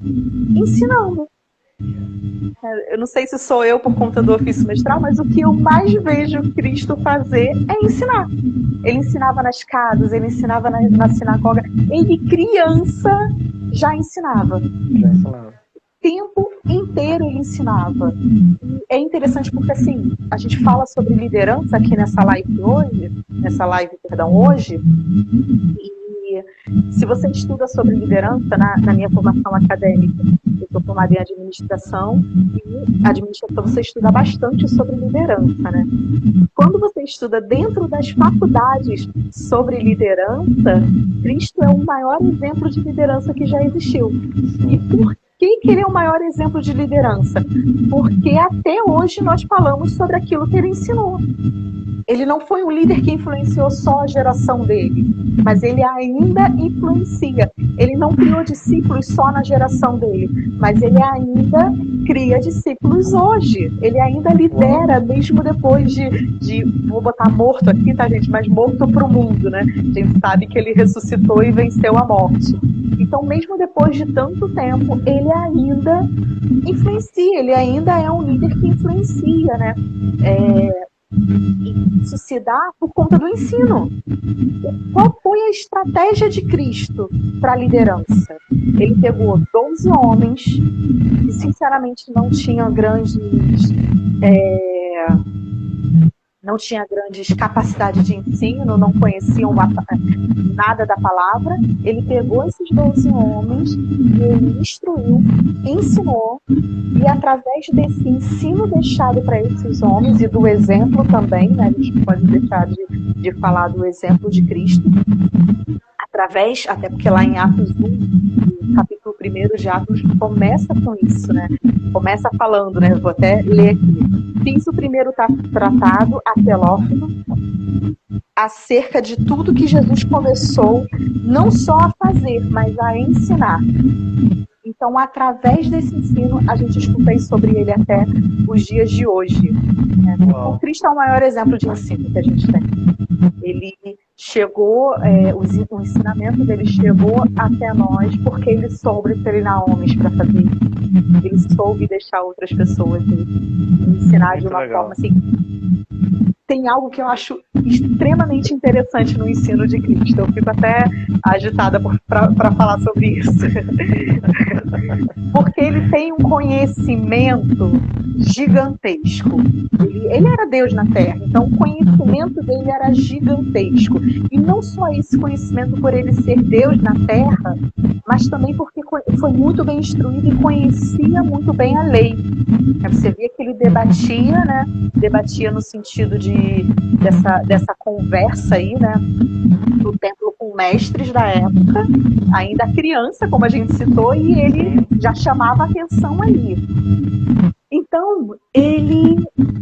ensinando. Eu não sei se sou eu por conta do ofício mestral, mas o que eu mais vejo Cristo fazer é ensinar. Ele ensinava nas casas, ele ensinava na sinagoga. Ele, criança, já ensinava. O tempo inteiro ele ensinava. E é interessante porque, assim, a gente fala sobre liderança aqui nessa live hoje, e se você estuda sobre liderança na minha formação acadêmica, eu sou formada em administração, e administração você estuda bastante sobre liderança, né? Quando você estuda dentro das faculdades sobre liderança, Cristo é o maior exemplo de liderança que já existiu. E por que ele é o maior exemplo de liderança? Porque até hoje nós falamos sobre aquilo que ele ensinou. Ele não foi um líder que influenciou só a geração dele, mas ele ainda influencia. Ele não criou discípulos só na geração dele, mas ele ainda cria discípulos hoje. Ele ainda lidera, mesmo depois de vou botar morto aqui, tá, gente? Mas morto para o mundo, né? A gente sabe que ele ressuscitou e venceu a morte. Então, mesmo depois de tanto tempo, ele ainda influencia, ele ainda é um líder que influencia, né? E isso se dá por conta do ensino. Qual foi a estratégia de Cristo para a liderança? Ele pegou 12 homens que, sinceramente, não tinham grandes capacidades de ensino, não conheciam nada da palavra. Ele pegou esses 12 homens e ele instruiu, ensinou, e através desse ensino deixado para esses homens e do exemplo também, né, a gente pode deixar de falar do exemplo de Cristo, até porque lá em Atos 1, no capítulo 1 de Atos, começa com isso, né? Começa falando, né? Vou até ler aqui. Fiz o primeiro tratado a Teófilo acerca de tudo que Jesus começou não só a fazer, mas a ensinar. Então, através desse ensino, a gente escuta sobre ele até os dias de hoje. O Cristo é o maior exemplo de ensino que a gente tem. Ele chegou, o ensinamento dele chegou até nós porque ele soube treinar homens para fazer. Ele soube deixar outras pessoas ensinar muito de uma legal. Forma assim. Tem algo que eu acho extremamente interessante no ensino de Cristo. Eu fico até agitada para falar sobre isso. Porque ele tem um conhecimento gigantesco. Ele era Deus na Terra, então o conhecimento dele era gigantesco. E não só esse conhecimento por ele ser Deus na Terra, mas também porque foi muito bem instruído e conhecia muito bem a lei. Você via que ele debatia, né? Debatia no sentido dessa conversa aí, né? Do templo com mestres da época, ainda criança, como a gente citou, e ele já chamava atenção ali. Então, ele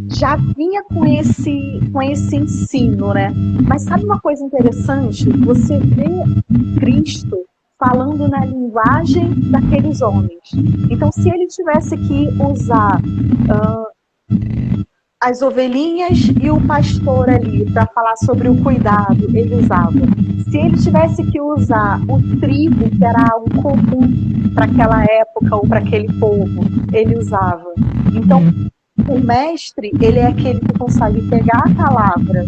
já vinha com esse ensino, né? Mas sabe uma coisa interessante? Você vê Cristo falando na linguagem daqueles homens. Então, se ele tivesse que usar as ovelhinhas e o pastor ali para falar sobre o cuidado, ele usava. Se ele tivesse que usar o trigo, que era algo comum para aquela época ou para aquele povo, ele usava. Então, o mestre, ele é aquele que consegue pegar a palavra,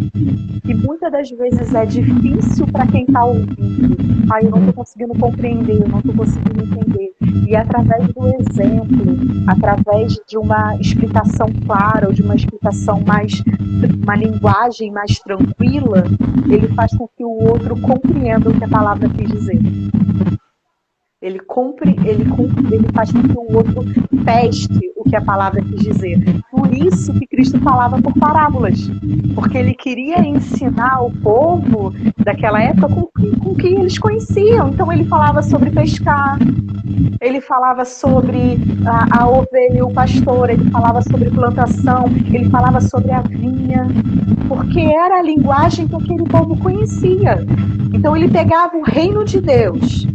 que muitas das vezes é difícil para quem está ouvindo. Eu não estou conseguindo compreender, eu não estou conseguindo entender. E através do exemplo, através de uma explicação clara, ou de uma explicação uma linguagem mais tranquila, ele faz com que o outro compreenda o que a palavra quis dizer. Ele faz com que o outro pesque o que a palavra quis dizer. Por isso que Cristo falava por parábolas. Porque ele queria ensinar o povo daquela época com o que eles conheciam. Então ele falava sobre pescar, ele falava sobre a ovelha e o pastor, ele falava sobre plantação, ele falava sobre a vinha. Porque era a linguagem que aquele povo conhecia. Então ele pegava o reino de Deus,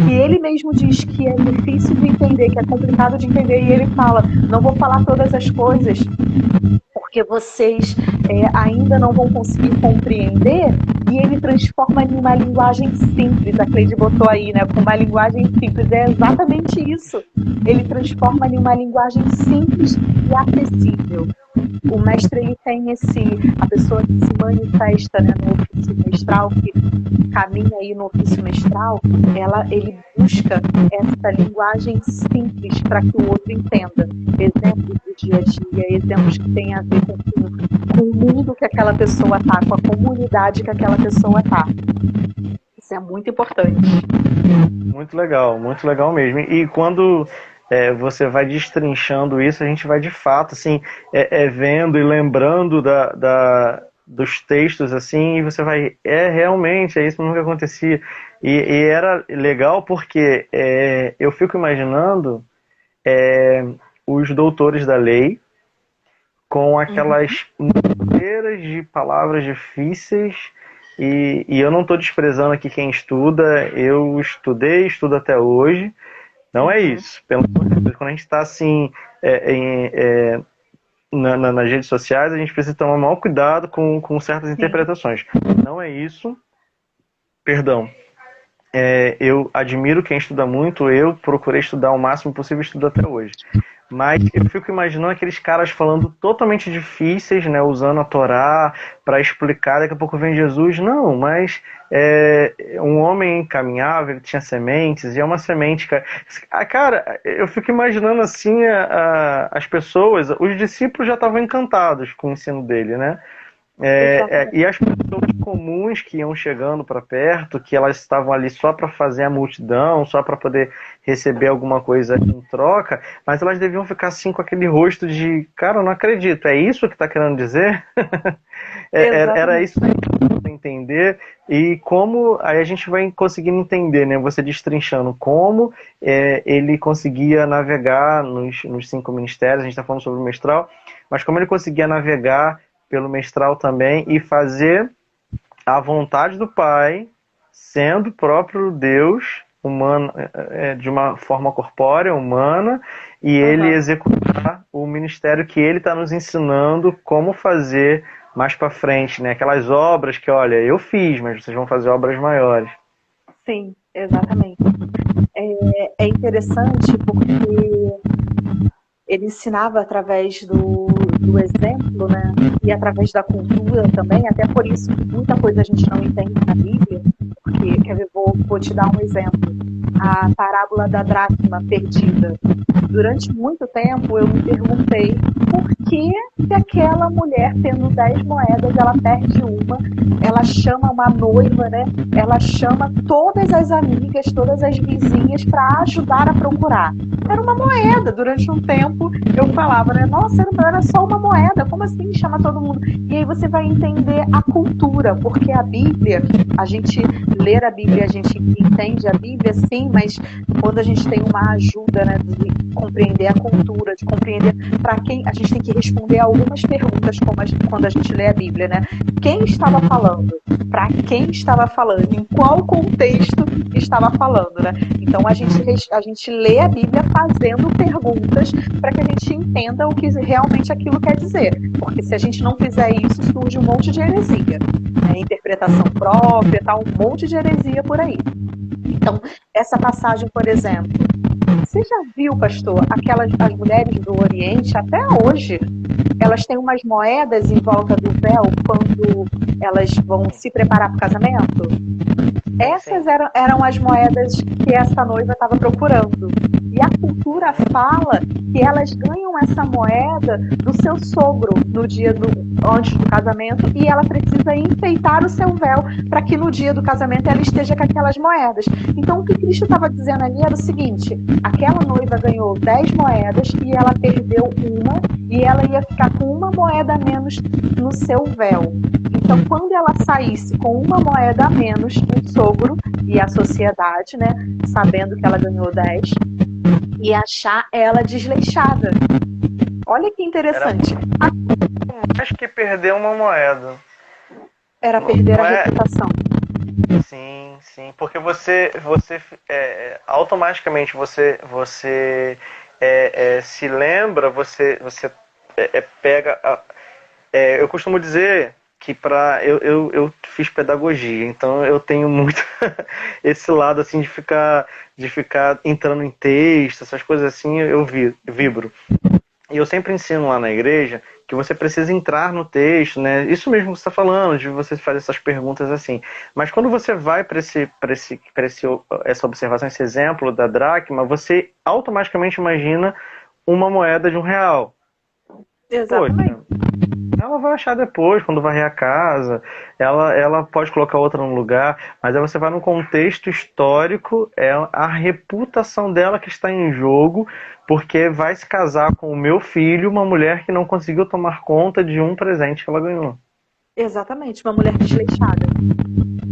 que ele mesmo diz que é difícil de entender, que é complicado de entender, e ele fala, não vou falar todas as coisas, porque vocês ainda não vão conseguir compreender, e ele transforma em uma linguagem simples. A Cleide botou aí, né, com uma linguagem simples, é exatamente isso. Ele transforma em uma linguagem simples e acessível. O mestre, ele tem a pessoa que se manifesta, né, no ofício mestral, que caminha aí no ofício mestral, ele busca essa linguagem simples para que o outro entenda. Exemplos do dia a dia, exemplos que têm a ver com o mundo que aquela pessoa está, com a comunidade que aquela pessoa está. Isso é muito importante. Muito legal mesmo. E quando você vai destrinchando isso, a gente vai de fato assim, vendo e lembrando dos textos assim, e você vai, realmente, é isso mesmo que acontecia. E era legal porque eu fico imaginando os doutores da lei com aquelas maneiras de palavras difíceis. E eu não estou desprezando aqui quem estuda, eu estudei, estudo até hoje. Não é isso. Pelo amor de Deus, quando a gente está assim nas redes sociais, a gente precisa tomar maior cuidado com certas interpretações. Não é isso. Perdão. Eu admiro quem estuda muito, eu procurei estudar o máximo possível e estudo até hoje. Mas eu fico imaginando aqueles caras falando totalmente difíceis, né, usando a Torá para explicar, daqui a pouco vem Jesus. Não, mas um homem caminhava, ele tinha sementes, e é uma semente. Cara, eu fico imaginando assim as pessoas, os discípulos já estavam encantados com o ensino dele, né? E as pessoas comuns que iam chegando para perto, que elas estavam ali só para fazer a multidão, só para poder receber alguma coisa em troca, mas elas deviam ficar assim com aquele rosto de, cara, eu não acredito, é isso que está querendo dizer? Era isso que a gente precisa entender. E como aí a gente vai conseguindo entender, né? Você destrinchando como ele conseguia navegar nos 5 ministérios. A gente está falando sobre o mestral, mas como ele conseguia navegar pelo mestral também e fazer a vontade do Pai, sendo o próprio Deus humano, de uma forma corpórea, humana, e ele executar o ministério que ele está nos ensinando como fazer mais para frente, né? Aquelas obras que, olha, eu fiz, mas vocês vão fazer obras maiores. Sim, exatamente. É interessante porque ele ensinava através do exemplo, né? E através da cultura também, até por isso que muita coisa a gente não entende na Bíblia, porque, quer ver, vou te dar um exemplo. A parábola da dracma perdida. Durante muito tempo eu me perguntei por que aquela mulher, tendo 10 moedas, ela perde uma, ela chama uma noiva, né? Ela chama todas as amigas, todas as vizinhas para ajudar a procurar. Era uma moeda. Durante um tempo eu falava, né? Nossa, era só uma moeda, como assim chama todo mundo? E aí você vai entender a cultura, porque a Bíblia, a gente lê a Bíblia, a gente entende a Bíblia, sim, mas quando a gente tem uma ajuda, né, de compreender a cultura, de compreender para quem, a gente tem que responder algumas perguntas quando a gente lê a Bíblia, né? Quem estava falando? Para quem estava falando? Em qual contexto estava falando, né? Então a gente lê a Bíblia fazendo perguntas para que a gente entenda o que realmente aquilo quer dizer. Porque se a gente não fizer isso, surge um monte de heresia, né? Interpretação própria, tá, um monte de heresia por aí. Então, essa passagem, por exemplo, você já viu, pastor, as mulheres do Oriente, até hoje, elas têm umas moedas em volta do véu quando elas vão se preparar para o casamento? Essas eram as moedas que essa noiva estava procurando. E a cultura fala que elas ganham essa moeda do seu sogro no dia antes do casamento, e ela precisa enfeitar o seu véu para que no dia do casamento ela esteja com aquelas moedas. Então o que Cristo estava dizendo ali era o seguinte: aquela noiva ganhou 10 moedas e ela perdeu uma, e ela ia ficar com uma moeda a menos no seu véu. Então, quando ela saísse com uma moeda a menos, o sogro e a sociedade, né, sabendo que ela ganhou 10, ia achar ela desleixada. Olha que interessante. Acho que perder uma moeda. Era perder a reputação. Sim, sim, porque você automaticamente você se lembra, você pega Eu costumo dizer que eu fiz pedagogia, então eu tenho muito esse lado assim de ficar entrando em texto, essas coisas assim, vibro. E eu sempre ensino lá na igreja que você precisa entrar no texto, né? Isso mesmo que você está falando, de você fazer essas perguntas assim. Mas quando você vai para essa observação, esse exemplo da dracma, você automaticamente imagina uma moeda de R$ 1. Exatamente. Poxa, ela vai achar depois, quando varrer a casa, ela pode colocar outra no lugar, mas aí você vai no contexto histórico, é a reputação dela que está em jogo, porque vai se casar com o meu filho, uma mulher que não conseguiu tomar conta de um presente que ela ganhou. Exatamente, uma mulher desleixada.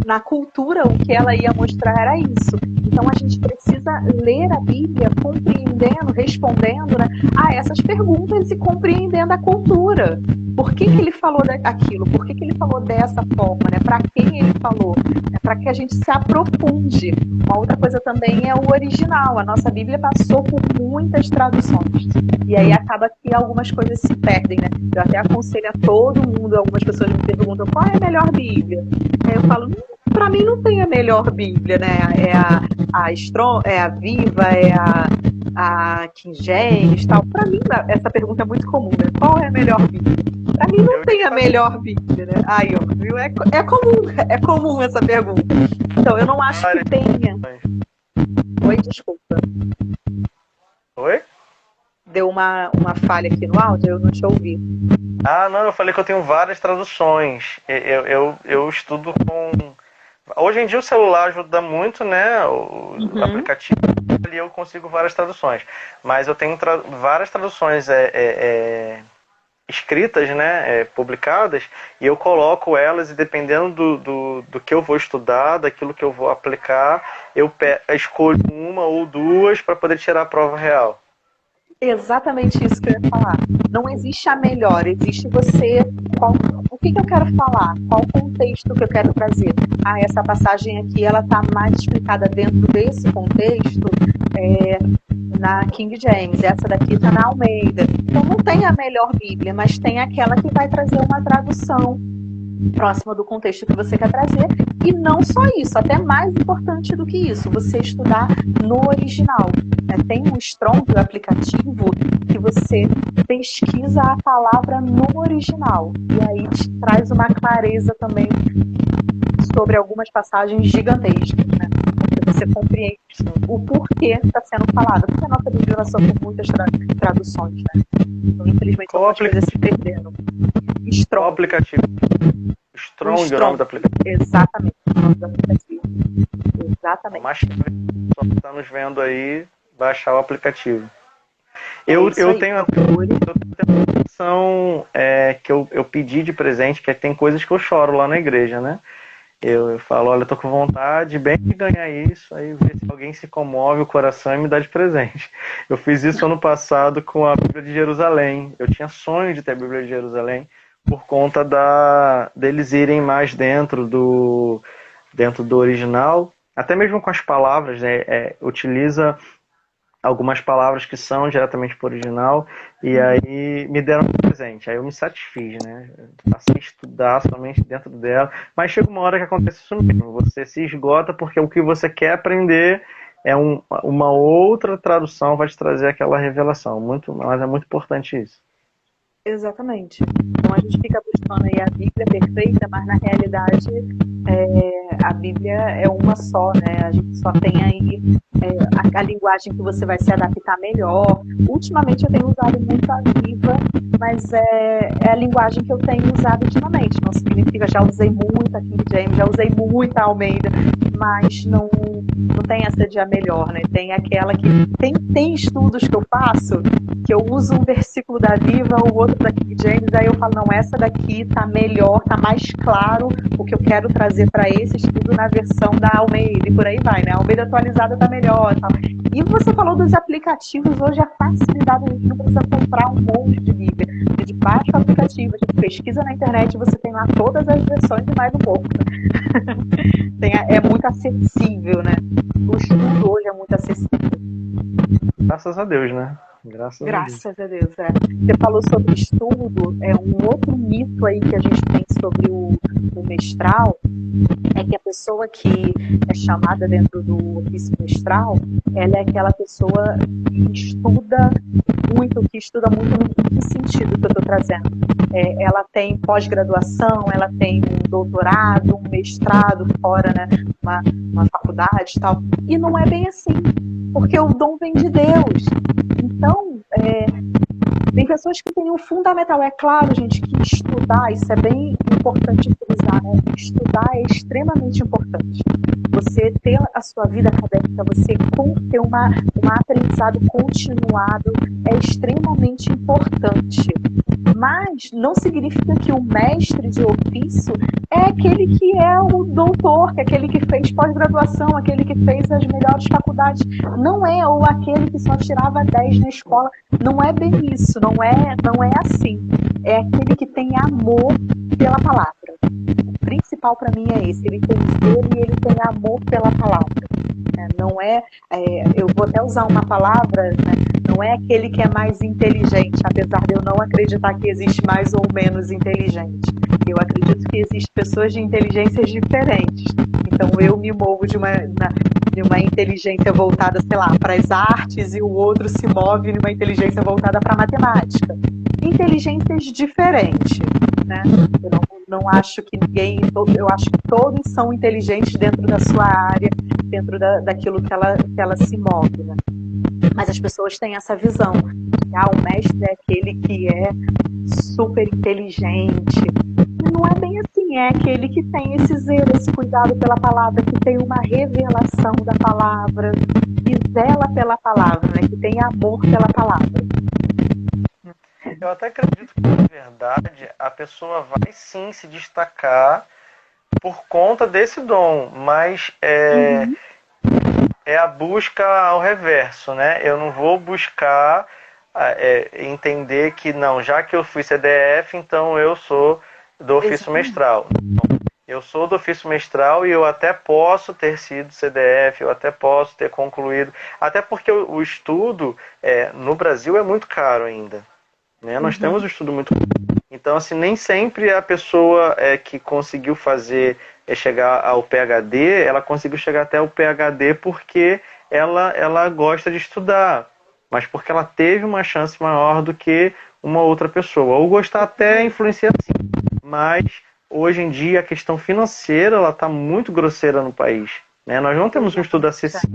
Na cultura, o que ela ia mostrar era isso. Então a gente precisa ler a Bíblia compreendendo, respondendo, né, a essas perguntas e compreendendo a cultura. Por que ele falou aquilo? Por que ele falou dessa forma? Né? Para quem ele falou? É para que a gente se aprofunde. Uma outra coisa também é o original. A nossa Bíblia passou por muitas traduções. E aí acaba que algumas coisas se perdem. Né? Eu até aconselho a todo mundo, algumas pessoas me perguntam qual é a melhor Bíblia? Aí eu falo, para mim não tem a melhor Bíblia, né? É a Strong, é a Viva, é a King James, tal. Para mim essa pergunta é muito comum, né? Qual é a melhor Bíblia? Para mim não tem a melhor Bíblia, né? Aí, ó, viu? É comum essa pergunta. Então eu não acho que tenha. Oi, desculpa. Oi? Deu uma falha aqui no áudio, eu não te ouvi. Ah, não, eu falei que eu tenho várias traduções. Eu estudo com. Hoje em dia o celular ajuda muito, né? O aplicativo ali eu consigo várias traduções. Mas eu tenho várias traduções escritas, né? Publicadas, e eu coloco elas e dependendo do que eu vou estudar, daquilo que eu vou aplicar, eu escolho uma ou duas para poder tirar a prova real. Exatamente isso que eu ia falar. Não existe a melhor, existe você. O que eu quero falar? Qual o contexto que eu quero trazer? Ah, essa passagem aqui ela está mais explicada dentro desse contexto na King James, essa daqui está na Almeida. Então não tem a melhor Bíblia, mas tem aquela que vai trazer uma tradução próxima do contexto que você quer trazer, e não só isso, até mais importante do que isso, você estudar no original. Tem um Strong aplicativo que você pesquisa a palavra no original, e aí te traz uma clareza também sobre algumas passagens gigantescas, né? Porque você compreende o porquê está sendo falado, porque a nossa Bíblia passou por muitas traduções, né? Então, infelizmente, algumas coisas se perderam. Qual aplicativo? Strong, o nome do aplicativo. Exatamente, o nome do aplicativo. Exatamente. Mas só que está nos vendo aí, baixar o aplicativo. Eu tenho uma aplicação que eu pedi de presente, que tem coisas que eu choro lá na igreja, né? Eu falo, olha, eu tô com vontade bem de ganhar isso, aí ver se alguém se comove o coração e me dá de presente. Eu fiz isso ano passado com a Bíblia de Jerusalém. Eu tinha sonho de ter a Bíblia de Jerusalém por conta deles irem mais dentro do original, até mesmo com as palavras, né? Utiliza algumas palavras que são diretamente para o original, e aí me deram um presente. Aí eu me satisfiz, né? Passei a estudar somente dentro dela, mas chega uma hora que acontece isso mesmo. Você se esgota porque o que você quer aprender é uma outra tradução, vai te trazer aquela revelação. Mas é muito importante isso. Exatamente. Então a gente fica buscando aí a Bíblia perfeita, mas na realidade a Bíblia é uma só, né? A gente só tem aí a linguagem que você vai se adaptar melhor. Ultimamente eu tenho usado muito a Viva, mas é a linguagem que eu tenho usado ultimamente. Não significa, já usei muito a King James, já usei muito a Almeida, mas não tem essa de a melhor, né? Tem aquela que tem estudos que eu faço que eu uso um versículo da Viva, o outro da King James, aí eu falo, não, essa daqui tá melhor, tá mais claro o que eu quero trazer para esse estudo na versão da Almeida, e por aí vai, né? A Almeida atualizada tá melhor, tal. E você falou dos aplicativos, hoje a facilidade, a gente não precisa comprar um monte de Bíblia. A gente baixa o aplicativo, a gente pesquisa na internet, você tem lá todas as versões e mais um pouco. É muito acessível, né? O estudo hoje é muito acessível. Graças a Deus, né? Graças a Deus. Graças a Deus, é. Você falou sobre estudo, é um outro mito aí que a gente tem sobre o mestral, é que a pessoa que é chamada dentro do ofício mestral, ela é aquela pessoa que estuda muito no que sentido que eu estou trazendo. Ela tem pós-graduação, ela tem um doutorado, um mestrado fora, né, uma faculdade e tal, e não é bem assim, porque o dom vem de Deus. Então, tem pessoas que têm o fundamental. É claro, gente, que estudar, isso é bem importante frisar, né? Estudar é extremamente importante. Você ter a sua vida acadêmica, você ter um aprendizado continuado é extremamente importante. Mas não significa que o mestre de ofício é aquele que é o doutor, que é aquele que fez pós-graduação, aquele que fez as melhores faculdades. Não é, ou aquele que só tirava 10 na escola. Não é bem isso, não é assim. É aquele que tem amor pela palavra. O principal para mim é esse. Ele tem zelo e ele tem amor pela palavra. Não eu vou até usar uma palavra, né? Não é aquele que é mais inteligente, apesar de eu não acreditar que existe mais ou menos inteligente. Eu acredito que existem pessoas de inteligências diferentes. Então eu me movo de uma inteligência voltada, sei lá, para as artes, e o outro se move numa inteligência voltada para a matemática. Inteligências diferentes, né? Eu não acho que eu acho que todos são inteligentes dentro da sua área, dentro daquilo que ela se move, né? Mas as pessoas têm essa visão. O mestre é aquele que é super inteligente. E não é bem assim, é aquele que tem esse zelo, esse cuidado pela palavra, que tem uma revelação da palavra, que zela pela palavra, né? Que tem amor pela palavra. Eu até acredito que, na verdade, a pessoa vai sim se destacar por conta desse dom, mas é a busca ao reverso, né? Eu não vou buscar entender que, não, já que eu fui CDF, então eu sou do ofício mestral. Eu sou do ofício mestral e eu até posso ter sido CDF, eu até posso ter concluído, até porque o estudo no Brasil é muito caro ainda, né? Nós temos um estudo muito caro. Então, assim, nem sempre a pessoa que conseguiu chegar ao PhD, ela conseguiu chegar até o PhD porque ela gosta de estudar, mas porque ela teve uma chance maior do que uma outra pessoa. Ou gostar até influencia sim, mas hoje em dia a questão financeira ela está muito grosseira no país, né? Nós não temos um estudo acessível.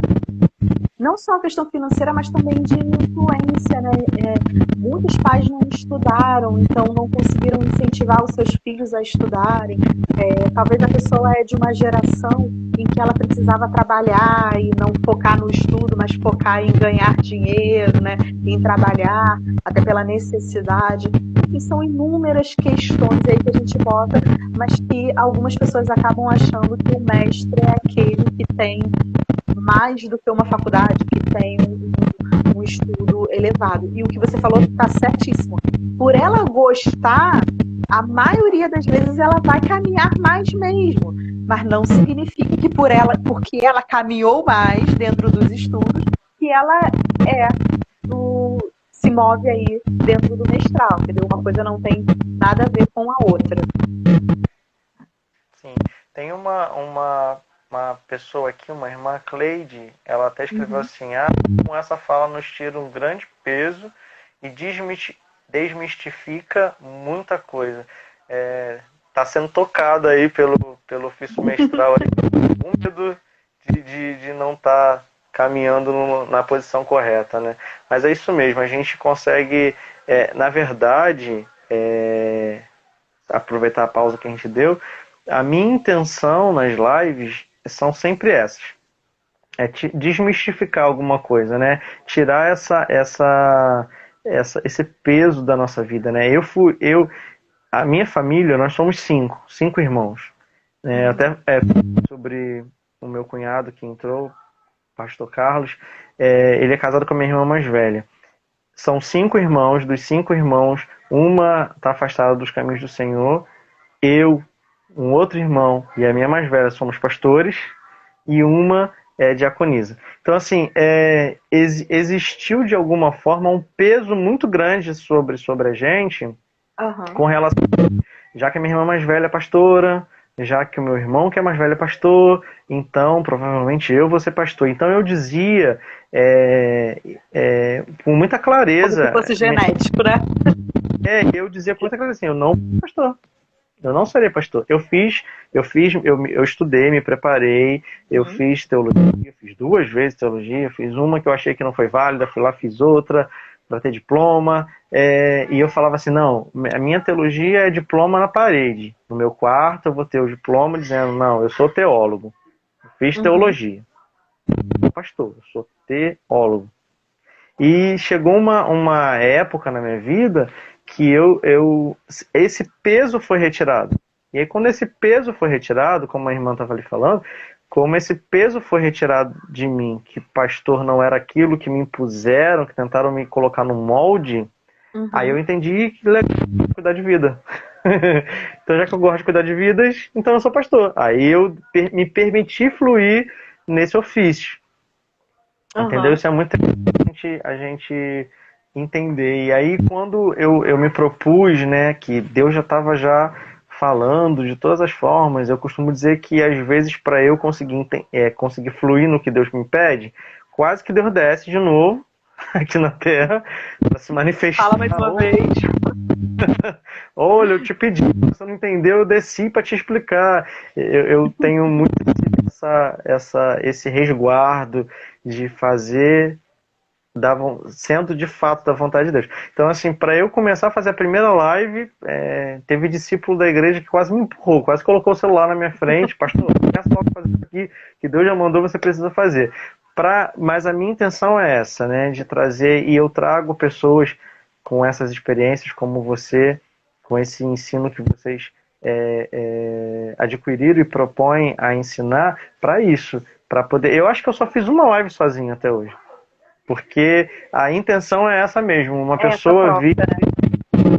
Não só a questão financeira, mas também de influência, né? Muitos pais não estudaram, então não conseguiram incentivar os seus filhos a estudarem. Talvez a pessoa é de uma geração em que ela precisava trabalhar e não focar no estudo, mas focar em ganhar dinheiro, né? Em trabalhar, até pela necessidade. E são inúmeras questões aí que a gente bota, mas que algumas pessoas acabam achando que o mestre é aquele que tem mais do que uma faculdade, que tem um estudo elevado. E o que você falou está certíssimo. Por ela gostar, a maioria das vezes ela vai caminhar mais mesmo. Mas não significa que porque ela caminhou mais dentro dos estudos, que ela se move aí dentro do mestral, entendeu? Uma coisa não tem nada a ver com a outra. Sim. Tem uma pessoa aqui, uma irmã Cleide, ela até escreveu assim: com essa fala nos tira um grande peso e desmistifica muita coisa. Tá sendo tocado aí pelo ofício mestral, com medo de não estar caminhando na posição correta, né? Mas é isso mesmo, a gente consegue, na verdade, aproveitar a pausa que a gente deu. A minha intenção nas lives são sempre essas. Desmistificar alguma coisa, né? Tirar esse peso da nossa vida, né? A minha família, nós somos cinco irmãos. Até sobre o meu cunhado que entrou, pastor Carlos, ele é casado com a minha irmã mais velha. São 5 irmãos, dos 5 irmãos, uma está afastada dos caminhos do Senhor, eu, um outro irmão e a minha mais velha somos pastores, e uma diaconisa. Então, assim, existiu de alguma forma um peso muito grande sobre a gente com relação. Já que a minha irmã mais velha é pastora, já que o meu irmão que é mais velho é pastor, então provavelmente eu vou ser pastor. Então eu dizia com muita Como se clareza. fosse genético, né? Eu dizia com muita clareza assim, eu não sou pastor. Eu não serei pastor. Eu estudei, me preparei, eu fiz teologia, fiz 2 vezes teologia, fiz uma que eu achei que não foi válida, fui lá, fiz outra para ter diploma, e eu falava assim, não, a minha teologia é diploma na parede. No meu quarto eu vou ter o diploma dizendo, não, eu sou teólogo, eu fiz teologia, eu sou pastor, eu sou teólogo. E chegou uma época na minha vida que esse peso foi retirado. E aí, quando esse peso foi retirado, como a irmã estava ali falando, como esse peso foi retirado de mim, que pastor não era aquilo que me impuseram, que tentaram me colocar no molde, aí eu entendi que legal cuidar de vida. Então, já que eu gosto de cuidar de vidas, então eu sou pastor. Aí eu me permiti fluir nesse ofício. Entendeu? Isso é muito interessante a gente entender. E aí, quando eu me propus, né, que Deus já estava já falando de todas as formas, eu costumo dizer que às vezes para eu conseguir fluir no que Deus me pede, quase que Deus desce de novo aqui na Terra para se manifestar. Fala mais uma vez. Olha, eu te pedi, você não entendeu, eu desci para te explicar. Eu tenho muito esse resguardo de fazer sendo de fato da vontade de Deus. Então, assim, para eu começar a fazer a primeira live, teve discípulo da igreja que quase me empurrou, quase colocou o celular na minha frente, pastor, começa logo a fazer isso aqui, que Deus já mandou, você precisa fazer. Mas a minha intenção é essa, né, de trazer, e eu trago pessoas com essas experiências como você, com esse ensino que vocês adquiriram e propõem a ensinar para isso, para poder. Eu acho que eu só fiz uma live sozinho até hoje. Porque a intenção é essa mesmo, uma pessoa vir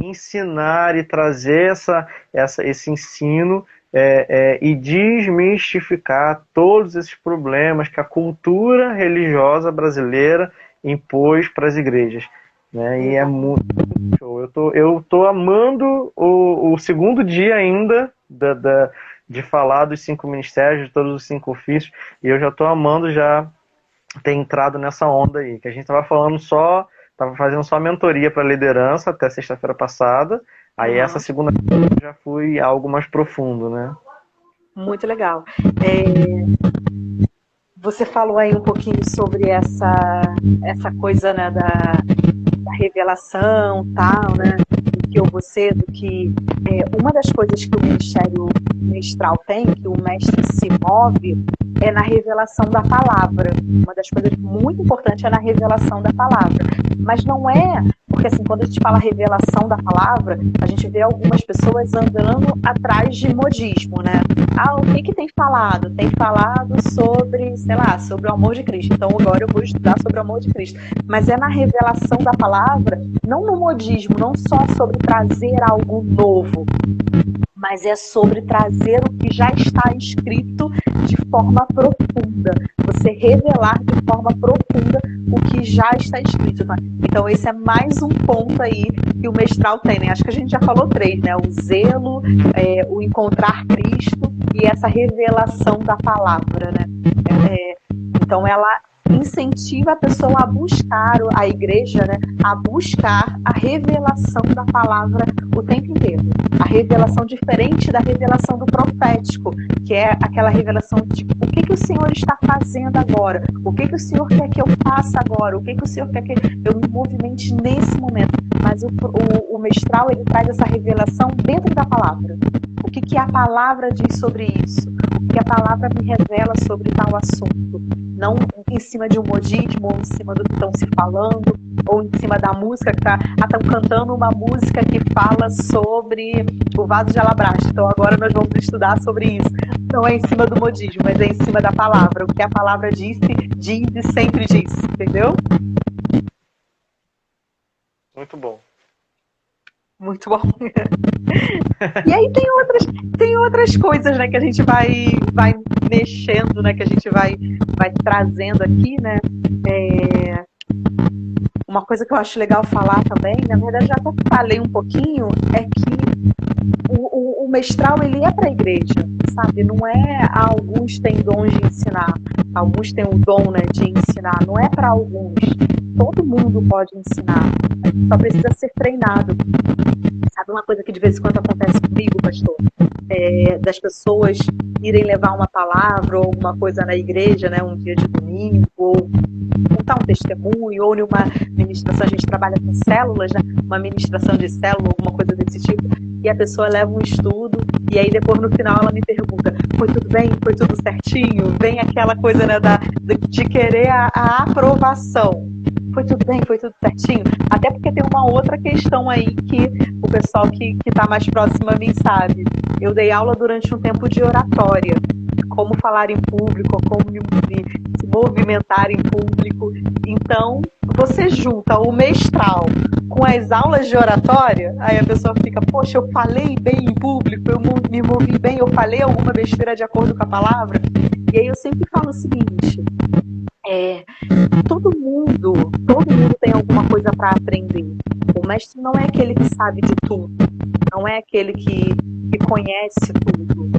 ensinar e trazer esse ensino e desmistificar todos esses problemas que a cultura religiosa brasileira impôs para as igrejas. Né? E é muito show. Eu tô amando o segundo dia ainda de falar dos 5 ministérios, de todos os 5 ofícios, e eu já estou amando já ter entrado nessa onda aí, que a gente estava fazendo só mentoria para liderança até sexta-feira passada, aí essa segunda-feira já fui algo mais profundo, né? Muito legal. Você falou aí um pouquinho sobre essa coisa, né, da revelação, tal, né, do que eu vou ser, do que uma das coisas que o ministério mestral tem, que o mestre se move, é na revelação da palavra. Uma das coisas muito importantes é na revelação da palavra. Mas não é, porque assim, quando a gente fala revelação da palavra, a gente vê algumas pessoas andando atrás de modismo, né? Ah, o que tem falado? Tem falado sobre, sei lá, sobre o amor de Cristo. Então agora eu vou estudar sobre o amor de Cristo. Mas é na revelação da palavra, não no modismo, não só sobre trazer algo novo, mas é sobre trazer o que já está escrito de forma profunda. Você revelar de forma profunda o que já está escrito. Né? Então esse é mais um ponto aí que o mestral tem. Né? Acho que a gente já falou 3, né? O zelo, o encontrar Cristo e essa revelação da palavra. Né? Então ela incentiva a pessoa a buscar, a igreja, né, a buscar a revelação da palavra o tempo inteiro. A revelação diferente da revelação do profético, que é aquela revelação de o que o Senhor está fazendo agora, o que o Senhor quer que eu faça agora, o que o Senhor quer que eu me movimente nesse momento. Mas o mestral, ele traz essa revelação dentro da palavra. O que a palavra diz sobre isso? O que a palavra me revela sobre tal assunto? Não em cima de um modismo, ou em cima do que estão se falando, ou em cima da música que estão cantando uma música que fala sobre o vaso de alabastro. Então agora nós vamos estudar sobre isso. Não é em cima do modismo, mas é em cima da palavra. O que a palavra diz e sempre diz, entendeu? Muito bom. Muito bom. E aí tem outras coisas, né, que a gente vai mexendo, né, que a gente vai trazendo aqui, né. Uma coisa que eu acho legal falar também, na verdade já até falei um pouquinho, é que o mestral ele é para a igreja, sabe? Não é alguns têm dom de ensinar, alguns têm o dom, né, de ensinar. Não é para alguns. Todo mundo pode ensinar. A gente só precisa ser treinado. Sabe uma coisa que de vez em quando acontece comigo, pastor? Das pessoas irem levar uma palavra ou alguma coisa na igreja, né, um dia de domingo, ou contar um testemunho, ou numa ministração, a gente trabalha com células, né, uma ministração de célula, alguma coisa desse tipo, e a pessoa leva um estudo, e aí depois no final ela me pergunta, foi tudo bem? Foi tudo certinho? Vem aquela coisa, né, de querer a aprovação. Foi tudo bem, foi tudo certinho. Até porque tem uma outra questão aí que o pessoal que está mais próximo a mim sabe. Eu dei aula durante um tempo de oratória. Como falar em público, como se movimentar em público. Então, você junta o mestral com as aulas de oratória, aí a pessoa fica, poxa, eu falei bem em público, eu me movi bem, eu falei alguma besteira de acordo com a palavra. E aí eu sempre falo o seguinte, todo mundo tem alguma coisa para aprender. O mestre não é aquele que sabe de tudo, não é aquele que conhece tudo.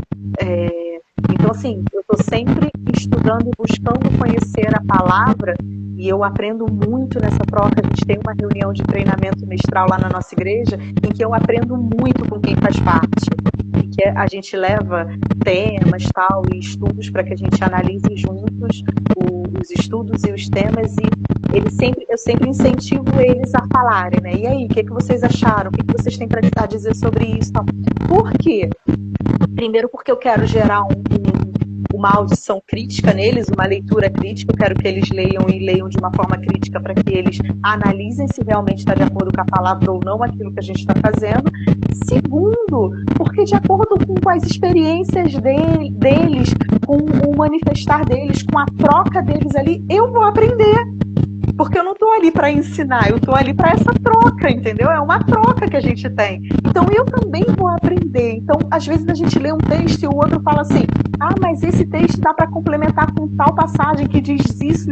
Então, assim, eu estou sempre estudando e buscando conhecer a palavra e eu aprendo muito nessa troca. A gente tem uma reunião de treinamento mestral lá na nossa igreja em que eu aprendo muito com quem faz parte. E que a gente leva temas tal, e estudos para que a gente analise juntos os estudos e os temas e eu sempre incentivo eles a falarem, né? E aí, o que vocês acharam? O que vocês têm para dizer sobre isso? Por quê? Primeiro porque eu quero gerar uma audição crítica neles, uma leitura crítica, eu quero que eles leiam e leiam de uma forma crítica para que eles analisem se realmente está de acordo com a palavra ou não aquilo que a gente está fazendo. Segundo, porque de acordo com as experiências deles, com o manifestar deles, com a troca deles ali, eu vou aprender. Porque eu não estou ali para ensinar, eu estou ali para essa troca, entendeu? É uma troca que a gente tem. Então eu também vou aprender. Então, às vezes a gente lê um texto e o outro fala assim, mas esse texto dá para complementar com tal passagem que diz isso.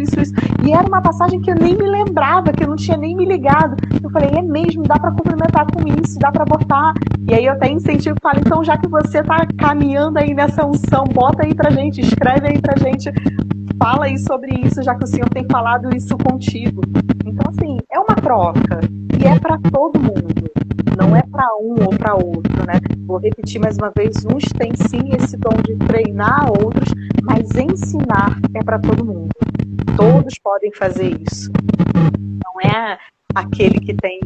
E era uma passagem que eu nem me lembrava, que eu não tinha nem me ligado. Eu falei, é mesmo, dá para complementar com isso, dá para botar. E aí eu até incentivo e falo, então já que você está caminhando aí nessa unção, bota aí pra gente, escreve aí pra gente, fala aí sobre isso, já que o Senhor tem falado isso contigo. Então, assim, é uma troca. E é para todo mundo. Não é para um ou para outro, né? Vou repetir mais uma vez, uns têm sim esse dom de treinar outros, mas ensinar é para todo mundo. Todos podem fazer isso. Não é aquele que tem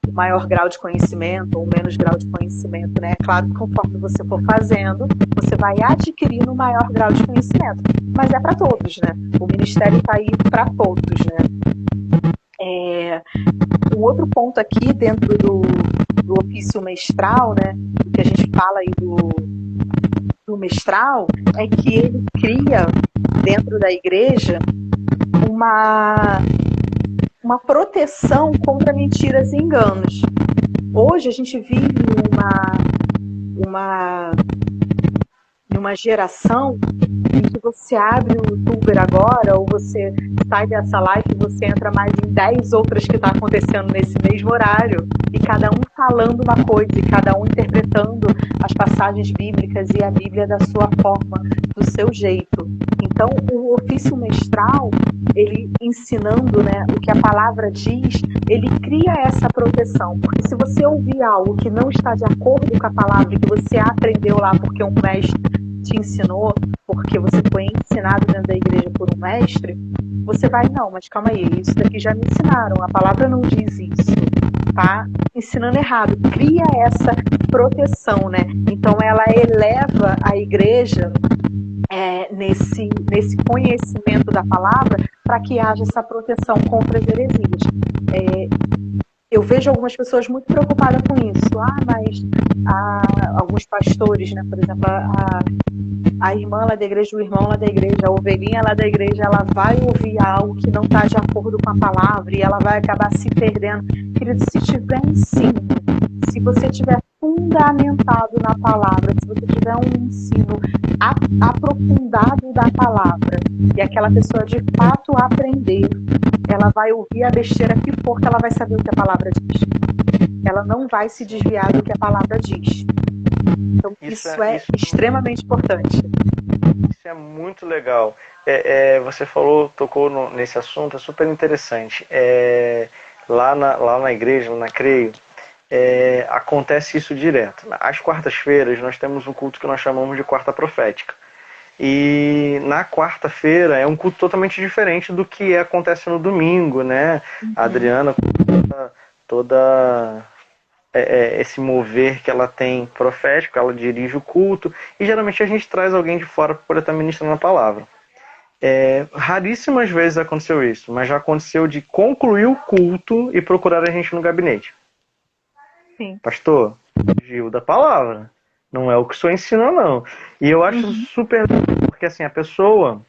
o maior grau de conhecimento ou menos grau de conhecimento, né? É claro que conforme você for fazendo, você vai adquirindo um maior grau de conhecimento. Mas é para todos, né? O ministério está aí para todos, né? Um outro ponto aqui dentro do ofício mestral, né? Que a gente fala aí do mestral, é que ele cria dentro da igreja uma proteção contra mentiras e enganos. Hoje a gente vive numa geração em que você abre o youtuber agora, ou você sai dessa live e você entra mais em 10 outras que está acontecendo nesse mesmo horário, e cada um falando uma coisa, e cada um interpretando as passagens bíblicas e a Bíblia da sua forma, do seu jeito. Então, o ofício mestral, ele ensinando, né, o que a palavra diz, ele cria essa proteção. Porque se você ouvir algo que não está de acordo com a palavra, que você aprendeu lá porque um mestre te ensinou, porque você foi ensinado dentro da igreja por um mestre, você vai, não, mas calma aí, isso daqui já me ensinaram, a palavra não diz isso, tá? Ensinando errado, cria essa proteção, né? Então ela eleva a igreja nesse conhecimento da palavra para que haja essa proteção contra as heresias. Eu vejo algumas pessoas muito preocupadas com isso. Mas alguns pastores, né, por exemplo, a irmã lá da igreja, o irmão lá da igreja, a ovelhinha lá da igreja, ela vai ouvir algo que não está de acordo com a palavra e ela vai acabar se perdendo. Querido, se tiver ensino, se você tiver fundamentado na palavra, se você tiver um ensino aprofundado da palavra e aquela pessoa de fato aprender, ela vai ouvir a besteira que for, que ela vai saber o que a palavra diz. Ela não vai se desviar do que a palavra diz. Então, isso é extremamente importante. Isso é muito legal. Você tocou nesse assunto, é super interessante. Lá na igreja, na CREIO, acontece isso direto. Às quartas-feiras, nós temos um culto que nós chamamos de quarta profética. E na quarta-feira é um culto totalmente diferente do que acontece no domingo, né? Uhum. A Adriana, toda esse mover que ela tem profético, ela dirige o culto, e geralmente a gente traz alguém de fora para poder estar ministrando a palavra. Raríssimas vezes aconteceu isso, mas já aconteceu de concluir o culto e procurar a gente no gabinete. Sim. Pastor, fugiu da palavra. Não é o que o senhor ensina, não. E eu acho super legal, porque assim, a pessoa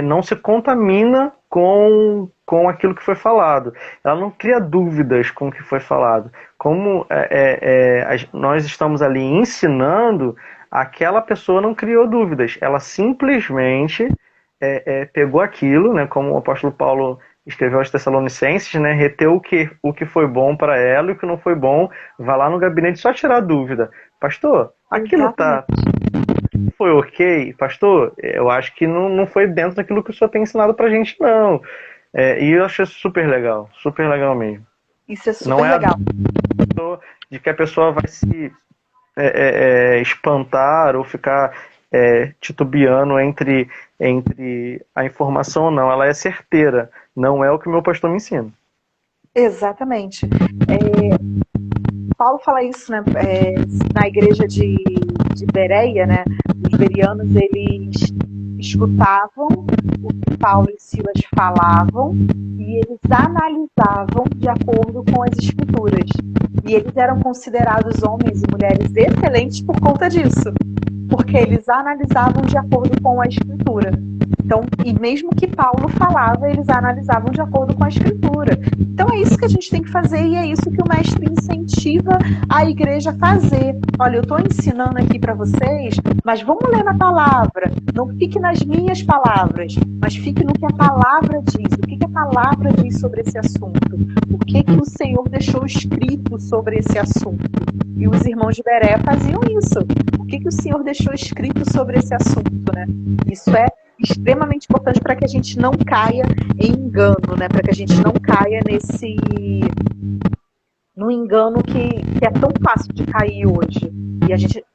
não se contamina com aquilo que foi falado. Ela não cria dúvidas com o que foi falado. Como nós estamos ali ensinando, aquela pessoa não criou dúvidas. Ela simplesmente pegou aquilo, né, como o apóstolo Paulo escreveu aos Tessalonicenses, né, reteu o que foi bom para ela e o que não foi bom, vai lá no gabinete só tirar dúvida. Pastor, aquilo foi ok? Pastor, eu acho que não foi dentro daquilo que o senhor tem ensinado pra gente, não. E eu achei super legal mesmo. Isso é super legal. De que a pessoa vai se espantar ou ficar titubeando entre a informação ou não. Ela é certeira. Não é o que o meu pastor me ensina. Exatamente. Paulo fala isso, né? Na igreja de Bereia, né? Os berianos, eles escutavam o que Paulo e Silas falavam e eles analisavam de acordo com as escrituras. E eles eram considerados homens e mulheres excelentes por conta disso, porque eles analisavam de acordo com a escritura. Então, e mesmo que Paulo falava, eles analisavam de acordo com a escritura. Então é isso que a gente tem que fazer e é isso que o mestre incentiva a igreja a fazer. Olha, eu estou ensinando aqui para vocês, mas vamos ler na palavra. Não fique nas minhas palavras, mas fique no que a palavra diz. O que a palavra diz sobre esse assunto? O que o Senhor deixou escrito sobre esse assunto? E os irmãos de Bereia faziam isso. O que o Senhor deixou escrito sobre esse assunto, né? Isso é extremamente importante para que a gente não caia em engano, né? Para que a gente não caia no engano que é tão fácil de cair hoje.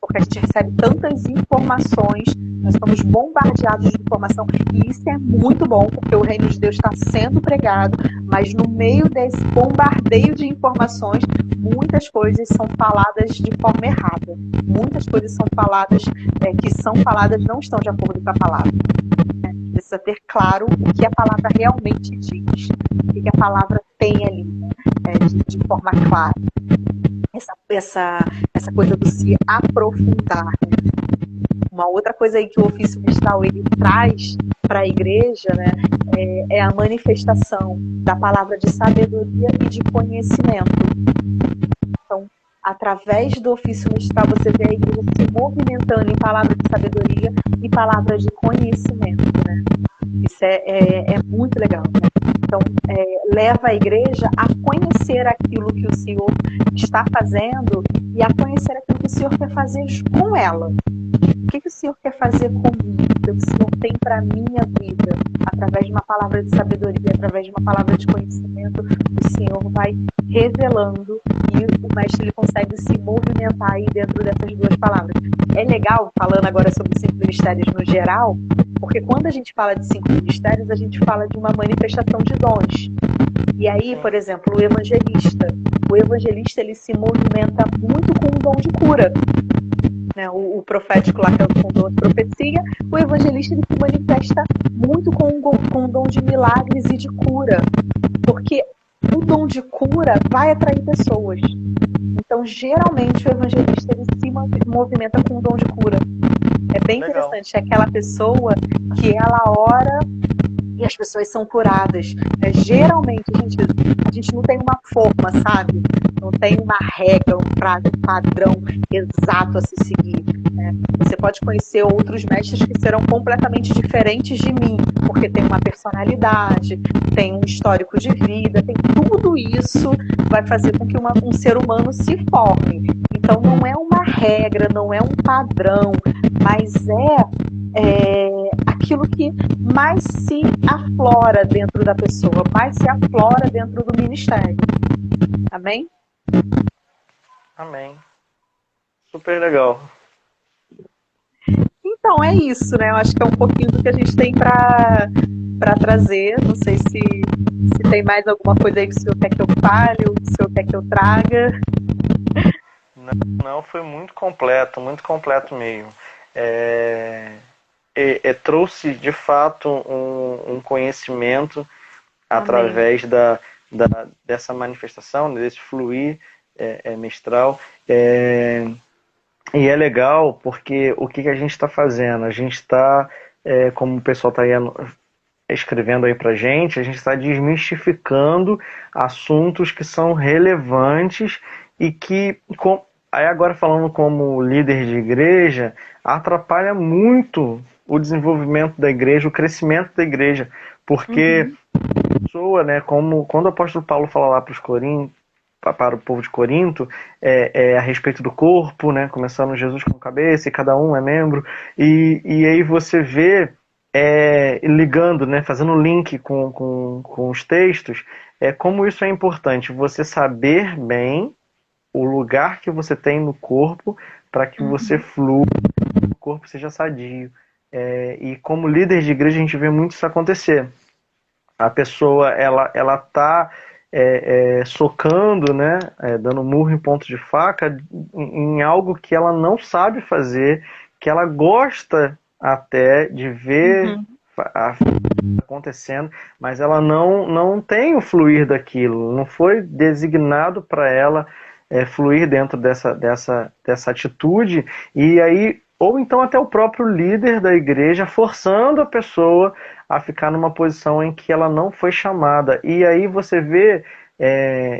Porque a gente recebe tantas informações, nós estamos bombardeados de informação, e isso é muito bom, porque o reino de Deus está sendo pregado, mas no meio desse bombardeio de informações, muitas coisas são faladas de forma errada. Muitas coisas são faladas, que são faladas não estão de acordo com a palavra. Precisa ter claro o que a palavra realmente diz, o que a palavra tem ali, de forma clara. Essa coisa do se aprofundar. Uma outra coisa aí que o ofício mestral ele traz para a igreja, né, é a manifestação da palavra de sabedoria e de conhecimento. Então, através do ofício mestral, você vê a igreja se movimentando em palavras de sabedoria e palavras de conhecimento, né? Isso é muito legal, né? Então, leva a igreja a conhecer aquilo que o Senhor está fazendo e a conhecer aquilo que o Senhor quer fazer com ela. O que o Senhor quer fazer comigo? O que o Senhor tem para a minha vida? Através de uma palavra de sabedoria, através de uma palavra de conhecimento, o Senhor vai revelando e o mestre ele consegue se movimentar aí dentro dessas duas palavras. É legal, falando agora sobre os 5 ministérios no geral, porque quando a gente fala de 5 ministérios, a gente fala de uma manifestação de dons. E aí, por exemplo, o evangelista ele se movimenta muito com o dom de cura. Né, o profético lá, que é o dom de profecia, o evangelista ele se manifesta muito com o dom de milagres e de cura, porque o dom de cura vai atrair pessoas. Então, geralmente, o evangelista ele se movimenta com o dom de cura. É bem Legal. interessante. É aquela pessoa que ela ora e as pessoas são curadas. Geralmente, a gente não tem uma forma, sabe? Não tem uma regra, um padrão exato a se seguir. Né? Você pode conhecer outros mestres que serão completamente diferentes de mim, porque tem uma personalidade, tem um histórico de vida, tem tudo isso vai fazer com que um ser humano se forme. Então não é uma regra, não é um padrão, mas é aquilo que mais se aflora dentro da pessoa, mais se aflora dentro do ministério. Amém? Amém. Super legal. Então é isso, né? Eu acho que é um pouquinho do que a gente tem para trazer. Não sei se tem mais alguma coisa aí que o senhor quer que eu fale, ou que o senhor quer que eu traga. Não, foi muito completo mesmo. Trouxe de fato um conhecimento através dessa manifestação, desse fluir mestral. E é legal porque o que a gente está fazendo? A gente está, como o pessoal está escrevendo aí pra gente, a gente está desmistificando assuntos que são relevantes e que, aí agora falando como líder de igreja, atrapalha muito o desenvolvimento da igreja, o crescimento da igreja, porque a pessoa, né, como quando o apóstolo Paulo fala lá para o povo de Corinto, a respeito do corpo, né, começando Jesus com cabeça e cada um é membro, e aí você vê ligando, né, fazendo link com os textos, como isso é importante, você saber bem o lugar que você tem no corpo para que você flua, o corpo seja sadio. E como líder de igreja a gente vê muito isso acontecer. A pessoa ela tá socando, né, dando murro em ponto de faca em algo que ela não sabe fazer, que ela gosta até de ver acontecendo, mas ela não tem o fluir daquilo, não foi designado para ela fluir dentro dessa atitude, e aí, ou então até o próprio líder da igreja forçando a pessoa a ficar numa posição em que ela não foi chamada. E aí você vê,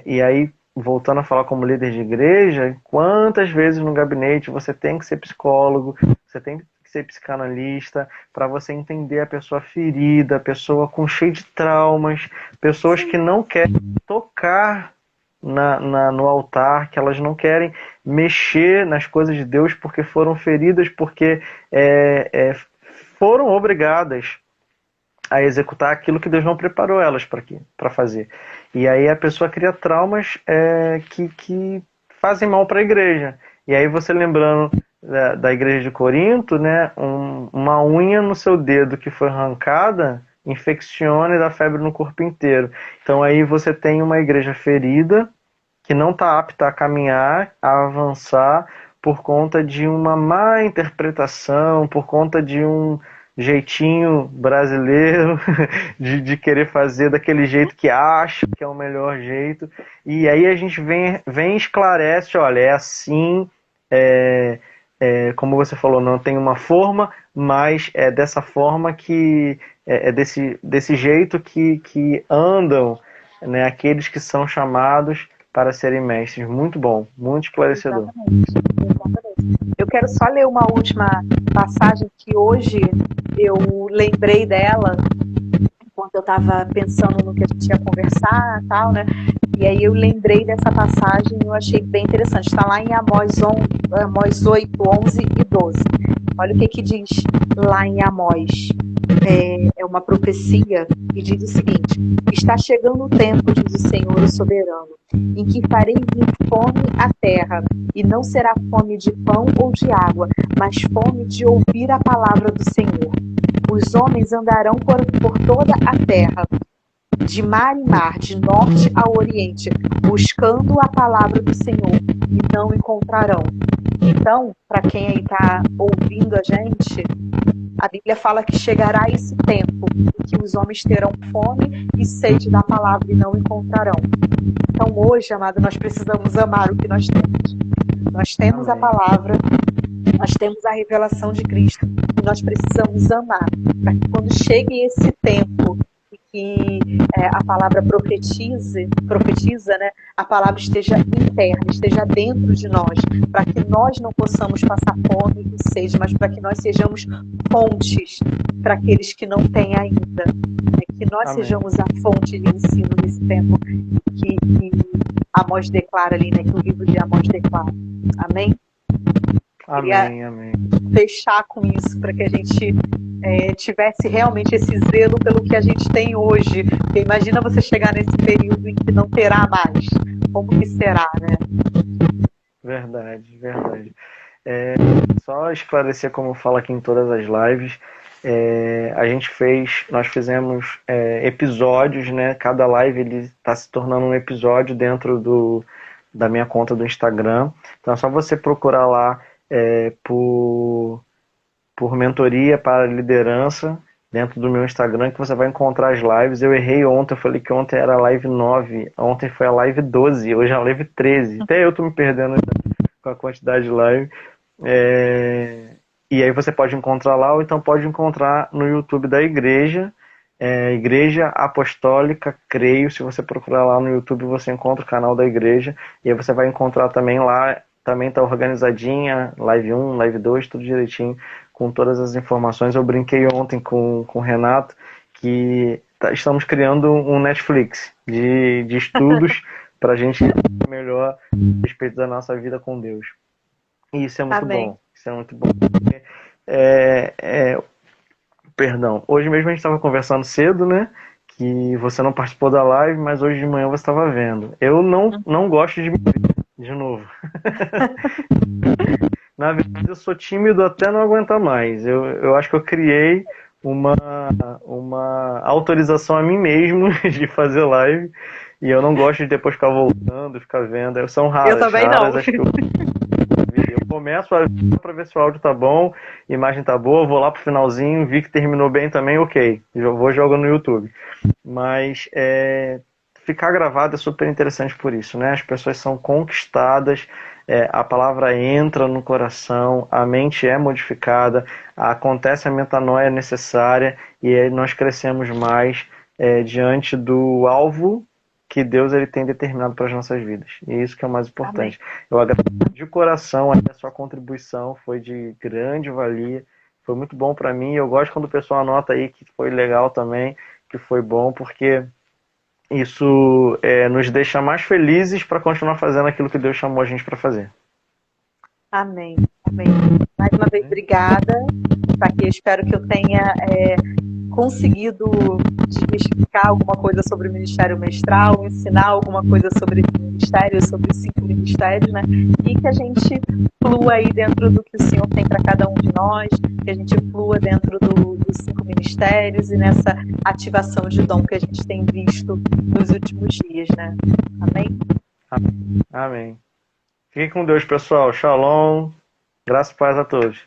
e aí voltando a falar como líder de igreja, quantas vezes no gabinete você tem que ser psicólogo, você tem que ser psicanalista, para você entender a pessoa ferida, a pessoa cheia de traumas, pessoas que não querem tocar no altar, que elas não querem mexer nas coisas de Deus porque foram feridas, porque foram obrigadas a executar aquilo que Deus não preparou elas para fazer. E aí a pessoa cria traumas que fazem mal para a igreja. E aí você lembrando da igreja de Corinto, né, uma unha no seu dedo que foi arrancada infecciona e dá febre no corpo inteiro. Então aí você tem uma igreja ferida que não está apta a caminhar, a avançar por conta de uma má interpretação, por conta de um jeitinho brasileiro de querer fazer daquele jeito que acha que é o melhor jeito. E aí a gente vem e esclarece, olha, é assim, como você falou, não tem uma forma, mas é dessa forma que desse jeito que andam, né, aqueles que são chamados para serem mestres. Muito bom, muito esclarecedor. Exatamente. Eu quero só ler uma última passagem que hoje eu lembrei dela enquanto eu estava pensando no que a gente ia conversar e tal, né? E aí eu lembrei dessa passagem e eu achei bem interessante. Está lá em Amós 8, 11 e 12. Olha o que diz lá em Amós. É uma profecia e diz o seguinte: está chegando o tempo, diz o Senhor o soberano, em que farei vir fome à terra, e não será fome de pão ou de água, mas fome de ouvir a palavra do Senhor. Os homens andarão por toda a terra, de mar em mar, de norte ao oriente, buscando a palavra do Senhor, e não encontrarão. Então, para quem aí está ouvindo a gente, A Bíblia fala que chegará esse tempo em que os homens terão fome e sede da palavra e não encontrarão. Então hoje, amado, nós precisamos amar o que nós temos. Nós temos a Amém. palavra, nós temos a revelação de Cristo e nós precisamos amar para que quando chegue esse tempo que a palavra profetiza, né, a palavra esteja interna, esteja dentro de nós, para que nós não possamos passar fome e sede, mas para que nós sejamos fontes para aqueles que não têm ainda. Que nós Amém. sejamos a fonte de ensino nesse tempo que Amós declara ali, né, que o livro de Amós declara. Amém? Amém, amém. Fechar com isso, para que a gente tivesse realmente esse zelo pelo que a gente tem hoje. Porque imagina você chegar nesse período em que não terá mais. Como que será, né? Verdade, verdade. Só esclarecer como fala aqui em todas as lives, nós fizemos episódios, né? Cada live ele está se tornando um episódio dentro da minha conta do Instagram. Então é só você procurar lá por mentoria para liderança dentro do meu Instagram que você vai encontrar as lives. Eu errei ontem, eu falei que ontem era a live 9, ontem foi a live 12, hoje é a live 13. Até eu tô me perdendo com a quantidade de live. E aí você pode encontrar lá, ou então pode encontrar no YouTube da igreja, Igreja Apostólica Creio. Se você procurar lá no YouTube, você encontra o canal da igreja, e aí você vai encontrar também lá, também tá organizadinha, live 1, live 2, tudo direitinho, com todas as informações. Eu brinquei ontem com o Renato, que estamos criando um Netflix de estudos para a gente entender melhor a respeito da nossa vida com Deus. E isso é muito Amém. bom. Isso é muito bom. Perdão, hoje mesmo a gente estava conversando cedo, né? Que você não participou da live, mas hoje de manhã você estava vendo. Eu não gosto de me ver de novo. Na verdade, eu sou tímido até não aguentar mais. Eu acho que eu criei uma autorização a mim mesmo de fazer live. E eu não gosto de depois ficar voltando, ficar vendo. São raras. Eu também não. Acho que eu começo para ver se o áudio tá bom, a imagem tá boa, vou lá pro finalzinho, vi que terminou bem também, ok. Eu vou jogando no YouTube. Mas ficar gravado é super interessante por isso, né? As pessoas são conquistadas, a palavra entra no coração, a mente é modificada, acontece a metanoia necessária e aí nós crescemos mais diante do alvo que Deus ele tem determinado para as nossas vidas. E isso que é o mais importante. Amém. Eu agradeço de coração a sua contribuição, foi de grande valia, foi muito bom para mim. Eu gosto quando o pessoal anota aí que foi legal também, que foi bom, porque isso nos deixa mais felizes para continuar fazendo aquilo que Deus chamou a gente para fazer. Amém. Amém. Mais uma vez, obrigada. Aqui, espero que eu tenha conseguido desmistificar alguma coisa sobre o Ministério Mestral, ensinar alguma coisa sobre esse ministério, sobre os 5 ministérios, né? E que a gente flua aí dentro do que o Senhor tem para cada um de nós, que a gente flua dentro dos 5 ministérios e nessa ativação de dom que a gente tem visto nos últimos dias, né? Amém? Amém. Fique com Deus, pessoal. Shalom. Graças e paz a todos.